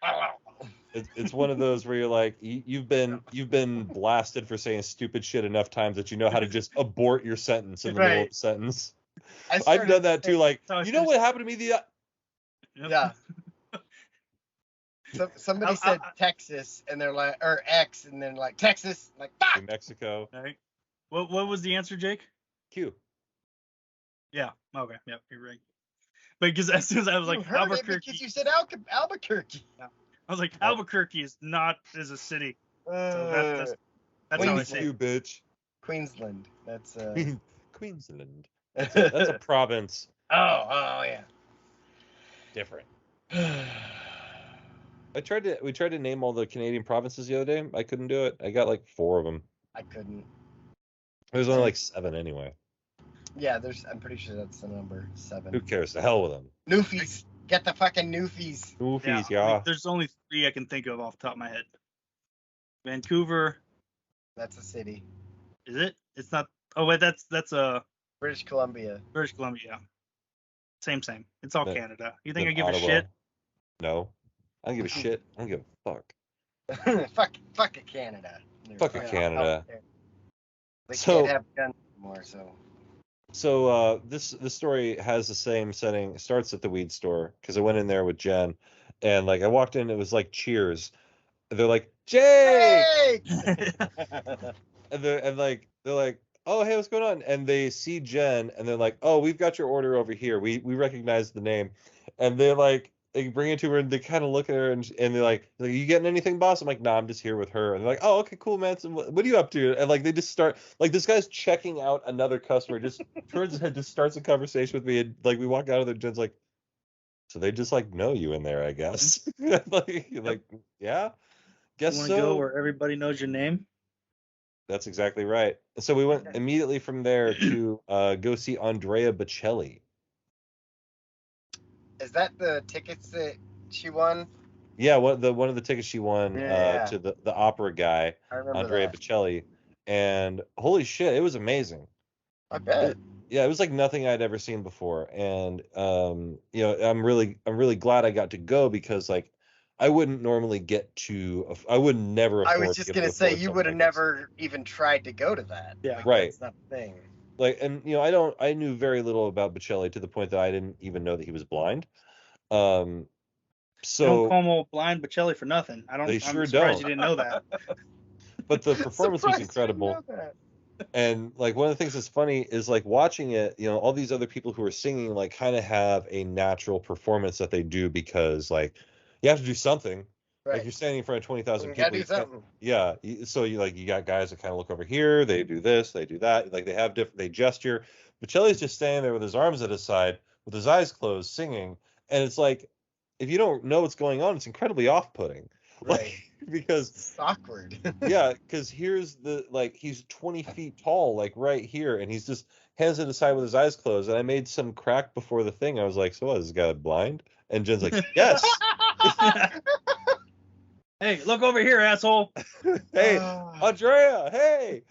S1: it's one of those where you're like, you've been blasted for saying stupid shit enough times that you know how to just abort your sentence in the middle of a sentence. I've done that too. Like, you know what happened to me
S2: Yeah. So somebody said Texas, and they're like, or X, and then like Texas, like fuck.
S1: New Mexico.
S4: Right. What was the answer, Jake?
S1: Q.
S4: Yeah. Okay. Yep. You're right. But because as soon as I was
S2: You
S4: like
S2: heard it
S4: Albuquerque,
S2: because you said Albuquerque.
S4: I was like Albuquerque is a city. So that's how I say
S1: Q,
S4: it.
S1: bitch.
S2: Queensland. That's
S1: Queensland. That's a province.
S2: Oh yeah.
S1: Different. We tried to name all the Canadian provinces the other day. I couldn't do it. I got like 4 of them.
S2: I couldn't.
S1: There's only like 7 anyway.
S2: Yeah, I'm pretty sure that's the number 7.
S1: Who cares? The hell with them.
S2: Newfies. Get the fucking Newfies.
S1: Goofies,
S4: Yeah.
S1: yeah.
S4: There's only 3 I can think of off the top of my head. Vancouver.
S2: That's a city.
S4: Is it? It's not. Oh wait, that's
S2: British Columbia.
S4: British Columbia. Same. It's all
S1: Then-
S4: Canada. You think I
S1: Then
S4: give
S1: Ottawa.
S4: a shit?
S1: No. I don't give a shit. I don't give a fuck.
S2: fuck it, Canada.
S1: Fuck it, Canada.
S2: They
S1: So-
S2: can't have guns anymore, so.
S1: So this story has the same setting. It starts at the weed store because I went in there with Jen, and like I walked in, it was like Cheers. They're like Jake,
S2: Hey!
S1: and they're like, oh hey, what's going on? And they see Jen, and they're like, oh, we've got your order over here. We recognize the name, and they bring it to her, and they kind of look at her, and they're like, you getting anything, boss? I'm like, nah, I'm just here with her. And they're like, oh, okay, cool, man. So what are you up to? And like they just start, like this guy's checking out another customer, just turns his head, just starts a conversation with me, and like we walk out of there, Jen's like, so they just like know you in there, I guess. like yeah, guess
S4: You want
S1: so.
S4: to go where everybody knows your name?
S1: That's exactly right. So we went immediately from there to go see Andrea Boccelli.
S2: Is that the tickets that she won?
S1: Yeah, one of the tickets she won
S2: Yeah.
S1: to the opera guy,
S2: I remember
S1: Andrea
S2: that.
S1: Boccelli, and holy shit, it was amazing.
S2: I bet.
S1: Yeah, it was like nothing I'd ever seen before, and you know, I'm really glad I got to go because like I wouldn't normally get to, I would never afford.
S2: I was just gonna say you would have never even tried to go to that.
S4: Yeah.
S2: Like,
S1: Right.
S2: That's not the thing.
S1: Like, and you know, I knew very little about Boccelli to the point that I didn't even know that he was blind.
S4: They
S1: So
S4: don't call him old blind Boccelli for nothing.
S1: They
S4: I'm
S1: sure
S4: surprised
S1: don't.
S4: you didn't know that.
S1: but the performance was
S2: Surprised you didn't
S1: incredible.
S2: know that.
S1: And like one of the things that's funny is like watching it, you know, all these other people who are singing like kind of have a natural performance that they do because like you have to do something. Like
S2: Right.
S1: you're standing in front of 20,000
S2: You
S1: people.
S2: gotta do
S1: you can't-
S2: something.
S1: Yeah. So you got guys that kind of look over here, they do this, they do that. Like they gesture. Bocelli's just standing there with his arms at his side, with his eyes closed, singing. And it's like, if you don't know what's going on, it's incredibly off-putting.
S2: Right.
S1: Like, because
S2: It's awkward.
S1: yeah, because here's he's 20 feet tall, like right here, and he's just hands at his side with his eyes closed. And I made some crack before the thing. I was like, so what, is this guy blind? And Jen's like, yes.
S4: Hey, look over here, asshole.
S1: Hey,
S2: Ah.
S1: Andrea, hey.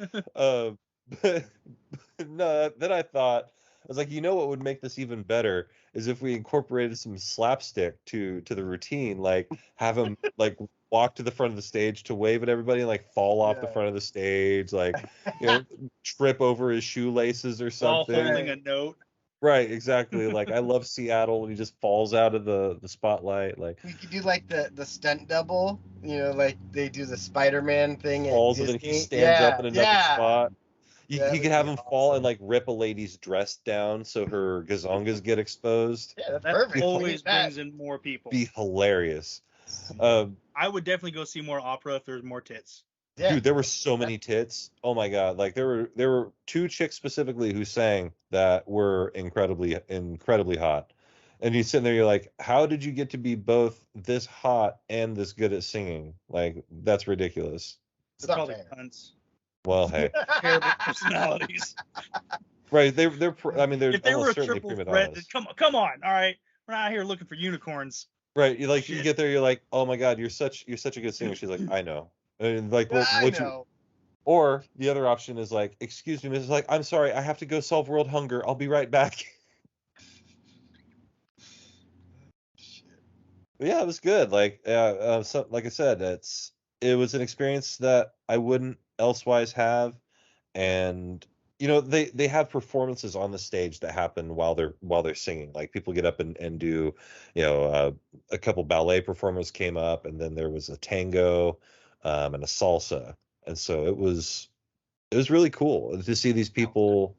S1: But no, then I thought, I was like, you know what would make this even better is if we incorporated some slapstick to the routine, like have him like walk to the front of the stage to wave at everybody and like fall off the
S2: Yeah.
S1: front of the stage, like you know, trip over his shoelaces or
S4: While
S1: something.
S4: holding a note.
S1: Right, exactly. Like I love Seattle and he just falls out of the spotlight, like
S2: We could do like the stunt double, you know, like they do the Spider-Man thing.
S1: falls and then he stands up in another spot.
S2: That
S1: He
S2: would
S1: could have
S2: be
S1: him fall
S2: awesome.
S1: and like rip a lady's dress down so her gazongas get exposed.
S2: Yeah, that's
S4: That
S2: perfect.
S4: always
S2: That.
S4: brings in more people.
S1: Be hilarious.
S4: I would definitely go see more opera if there's more tits.
S2: Yeah.
S1: Dude, there were so many tits. Oh my god! Like there were 2 chicks specifically who sang that were incredibly hot. And you sit there, you're like, how did you get to be both this hot and this good at singing? Like that's ridiculous.
S2: It's
S4: They're
S2: not
S4: probably
S2: fair.
S4: cunts.
S1: Well, hey,
S4: Terrible personalities.
S1: right? I mean, they're
S4: If they were a
S1: almost certainly
S4: triple
S1: prima
S4: threat,
S1: donnas.
S4: come on, all right. We're not out here looking for unicorns.
S1: Right? You like you
S4: Shit.
S1: get there, you're like, oh my god, you're such a good singer. She's like, I know. And like, what
S2: I
S1: you?
S2: know.
S1: Or the other option is like, excuse me, Mrs. Like, I'm sorry, I have to go solve world hunger. I'll be right back. But yeah, it was good. Like, so, like I said, it was an experience that I wouldn't elsewise have, and you know, they have performances on the stage that happen while they're singing. Like people get up and do, you know, a couple ballet performers came up, and then there was a tango, and a salsa, and so it was really cool to see these people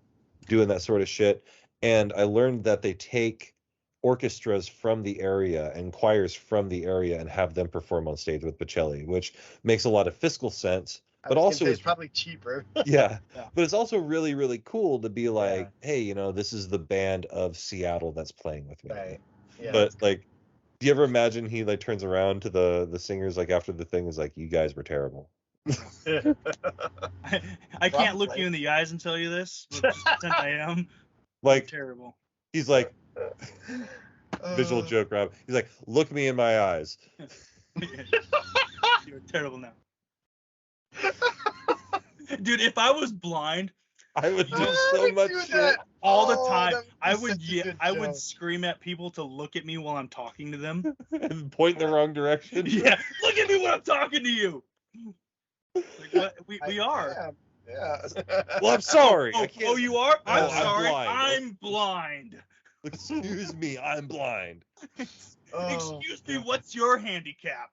S1: doing that sort of shit. And I learned that they take orchestras from the area and choirs from the area and have them perform on stage with Boccelli, which makes a lot of fiscal sense, but also
S2: it's
S1: is
S2: probably cheaper.
S1: yeah,
S4: Yeah.
S1: but it's also really, really cool to be like,
S2: Yeah.
S1: hey, this is the band of Seattle that's playing with me.
S2: Right. Yeah.
S1: But like, do you ever imagine he like turns around to the singers like after the thing is like, you guys were terrible.
S4: I can't look
S2: Probably.
S4: you in the eyes and tell you this, but just pretend I am.
S1: Like,
S4: Terrible.
S1: he's like, visual joke, Rob. He's like, look me in my eyes.
S4: You're terrible now. Dude, if I was blind
S1: I would do
S2: I
S1: so
S2: would
S1: much
S2: do
S1: shit.
S2: that.
S4: all the
S2: Oh,
S4: time,
S2: that would be
S4: I would
S2: such a good
S4: I would
S2: joke.
S4: scream at people to look at me while I'm talking to them.
S1: And point in the wrong direction.
S4: Yeah, look at me when I'm talking to you. Like what we are.
S2: Yeah.
S1: Well, I'm sorry.
S4: Oh,
S1: I can't.
S4: you are? I'm
S1: I'm
S4: sorry.
S1: blind.
S4: I'm blind.
S1: Excuse me, I'm blind.
S2: Oh,
S4: Excuse me, what's your handicap?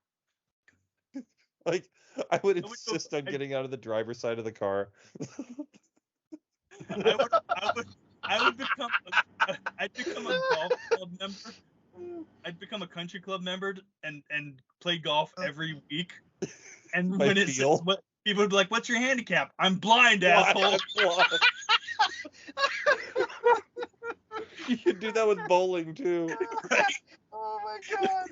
S1: Like, I would
S4: would go-
S1: insist on getting out of the driver's side of the car.
S4: I'd become a golf club member. I'd become a country club member and play golf every week. And
S1: My
S4: when it
S1: feel?
S4: says what people would be like, "What's your handicap?" I'm blind, asshole.
S1: You could do that with bowling too.
S2: Oh my god.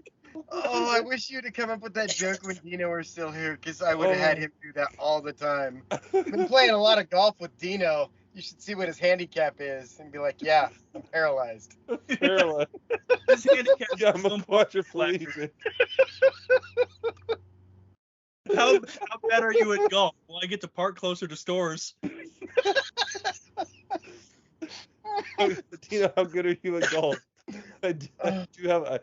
S2: Oh, I wish you'd have come up with that joke when Dino were still here, because I would have had him do that all the time. I've been playing a lot of golf with Dino. You should see what his handicap is and be like, yeah, I'm paralyzed.
S1: Paralyzed.
S4: His handicap
S1: Yeah,
S4: is
S1: I'm a quadriplegic.
S4: How bad are you at golf? Well, I get to park closer to stores.
S1: Tina, how good are you at golf? I do have.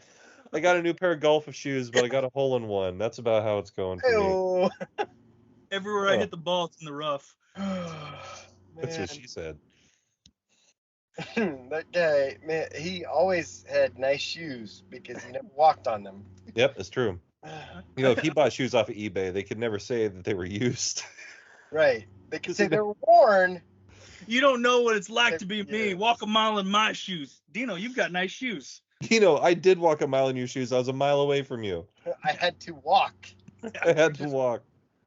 S1: I got a new pair of golf shoes, but I got a hole in one. That's about how it's going for me.
S2: Ew.
S4: Everywhere I hit the ball, it's in the rough.
S1: That's what she said.
S2: That guy, man, he always had nice shoes because he never walked on them.
S1: Yep, that's true. If he bought shoes off of eBay, they could never say that they were used.
S2: Right. They could say they were worn.
S4: You don't know what it's like to be me.
S2: Yeah.
S4: Walk a mile in my shoes. Dino, you've got nice shoes.
S1: I did walk a mile in your shoes. I was a mile away from you.
S2: I had to walk.
S1: I had to walk.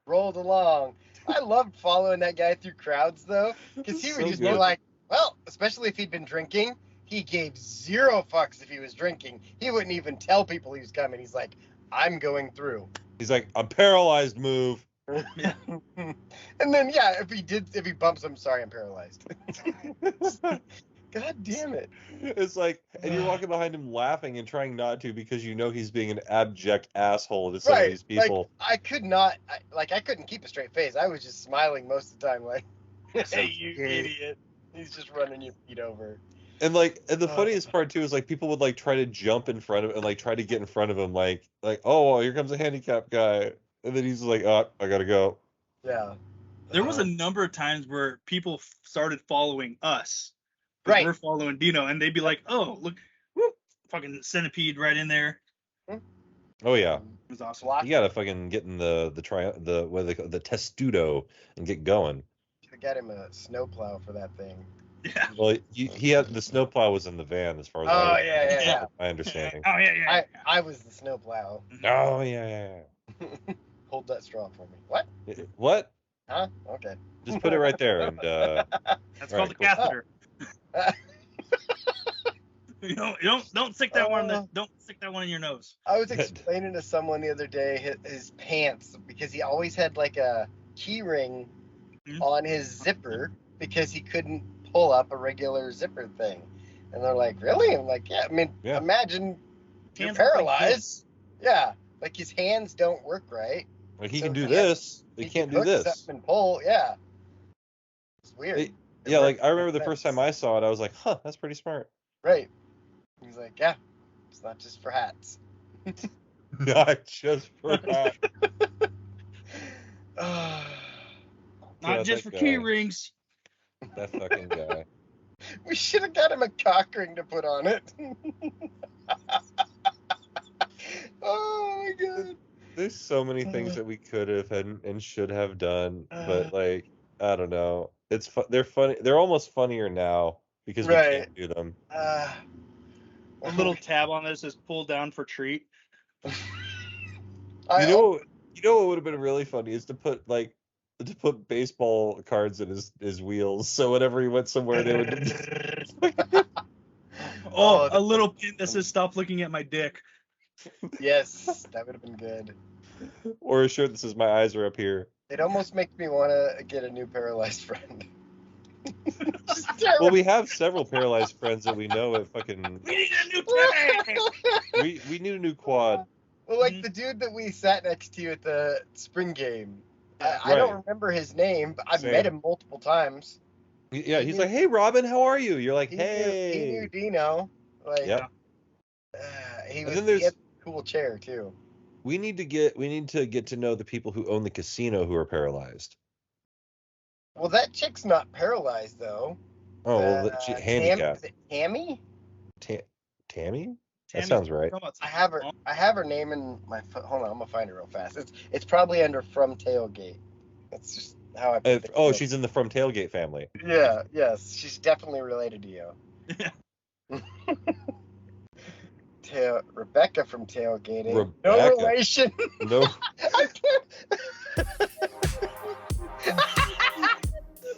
S2: Rolled along. I loved following that guy through crowds, though, because he would
S1: So
S2: just
S1: good.
S2: be like, well, especially if he'd been drinking, he gave zero fucks if he was drinking. He wouldn't even tell people he was coming. He's like, I'm going through.
S1: He's like, I'm paralyzed, move.
S2: And then, yeah, if he bumps him, sorry, I'm paralyzed. God damn it.
S1: It's like, and you're walking behind him laughing and trying not to because you know he's being an abject asshole to some of these people.
S2: Like, I couldn't keep a straight face. I was just smiling most of the time, like, hey, you idiot. He's just running your feet over.
S1: And the funniest part too is like people would like try to jump in front of and like try to get in front of him, like, oh, here comes a handicapped guy, and then he's like, oh, I gotta go.
S2: Yeah.
S4: There was a number of times where people started following us.
S2: Right.
S4: We're following Dino, and they'd be like, "Oh, look, whoop, fucking centipede right in there."
S1: Oh yeah,
S4: It was awesome.
S1: you gotta fucking get in the what do they call it, the testudo and get going.
S2: Should have got him a snowplow for that thing.
S4: Yeah.
S1: Well, he had the snowplow was in the van as far as
S2: Oh, yeah.
S1: my understanding.
S4: Oh yeah.
S2: I was the snowplow.
S1: Oh yeah.
S2: Hold that straw for me. What?
S1: What?
S2: Huh? Okay.
S1: Just put it right there and
S4: That's called the
S1: cool.
S4: catheter. You don't stick that one. Don't stick that one in your nose.
S2: I was explaining to someone the other day his pants, because he always had like a key ring on his zipper because he couldn't pull up a regular zipper thing. And they're like, really? I'm like, yeah. I mean, imagine you're
S4: Hands look like
S2: paralyzed. Yeah. Like his hands don't work right.
S1: like he
S2: So
S1: can do
S2: he
S1: this. He can't do
S2: hook
S1: this.
S2: something and pull. Yeah. It's weird.
S1: Yeah,
S2: It
S1: like I
S2: works
S1: remember the
S2: like
S1: first
S2: that.
S1: time I saw it, I was like, huh, that's pretty smart.
S2: Right. He's like, yeah, it's not just for hats.
S1: Not just for that.
S4: Not
S1: Yeah,
S4: just
S1: that
S4: for key
S1: guy.
S4: rings.
S1: That fucking guy.
S2: We should have got him a cock ring to put on it. Oh my god.
S1: There's so many things that we could have and should have done, but like I don't know. They're funny. They're almost funnier now because we
S2: Right.
S1: can't do them.
S4: A little tab on this is pull down for treat.
S1: You know what would have been really funny is to put baseball cards in his wheels. So whenever he went somewhere, they would.
S4: A little pin that says "Stop looking at my dick."
S2: Yes, that would have been good.
S1: Or a shirt that says "My eyes are up here."
S2: It almost makes me want to get a new paralyzed friend.
S1: Well, we have several paralyzed friends that we know at fucking.
S4: We need a new Timmy.
S1: We need a new quad.
S2: Well, like the dude that we sat next to at the spring game. I
S1: Right.
S2: don't remember his name, but I've
S1: Same.
S2: met him multiple times.
S1: Yeah, he's like, "Hey, Robin, how are you?" You're like,
S2: He
S1: "Hey."
S2: knew Dino. Like,
S1: Yep.
S2: he
S1: And then
S2: he had a cool chair too.
S1: We need to get to know the people who own the casino who are paralyzed.
S2: Well, that chick's not paralyzed though.
S1: Oh, well, she handicapped.
S2: Is it Tammy?
S1: Tammy? That sounds right.
S2: I have her name in my phone. Hold on, I'm gonna find her real fast. It's probably under From Tailgate. That's just how I. Put it.
S1: She's in the From Tailgate family.
S2: Yeah. Yes, she's definitely related to you. Rebecca from Tailgating. No
S1: Rebecca.
S2: relation.
S1: No.
S2: I can't.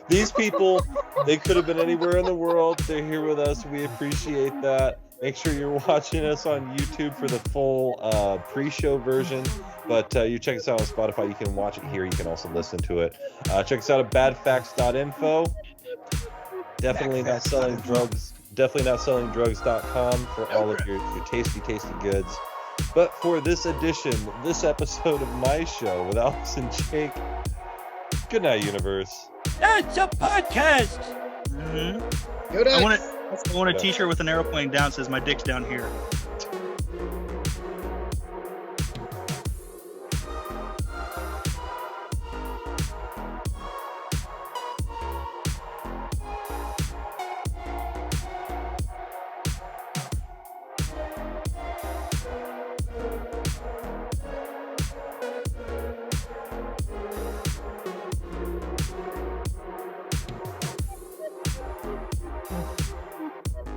S1: These people, they could have been anywhere in the world. They're here with us. We appreciate that. Make sure you're watching us on YouTube for the full pre-show version. But you check us out on Spotify. You can watch it here. You can also listen to it. Check us out at badfacts.info. Definitely not selling drugs. Definitely not selling drugs.com for all of your tasty goods. But for this episode of my show with Alex and Jake, good night, universe.
S7: It's a podcast.
S4: Mm-hmm.
S2: Good
S4: I
S2: night.
S4: want a T-shirt with an airplane down says "My dick's down here."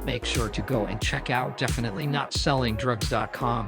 S7: Make sure to go and check out definitelynotsellingdrugs.com.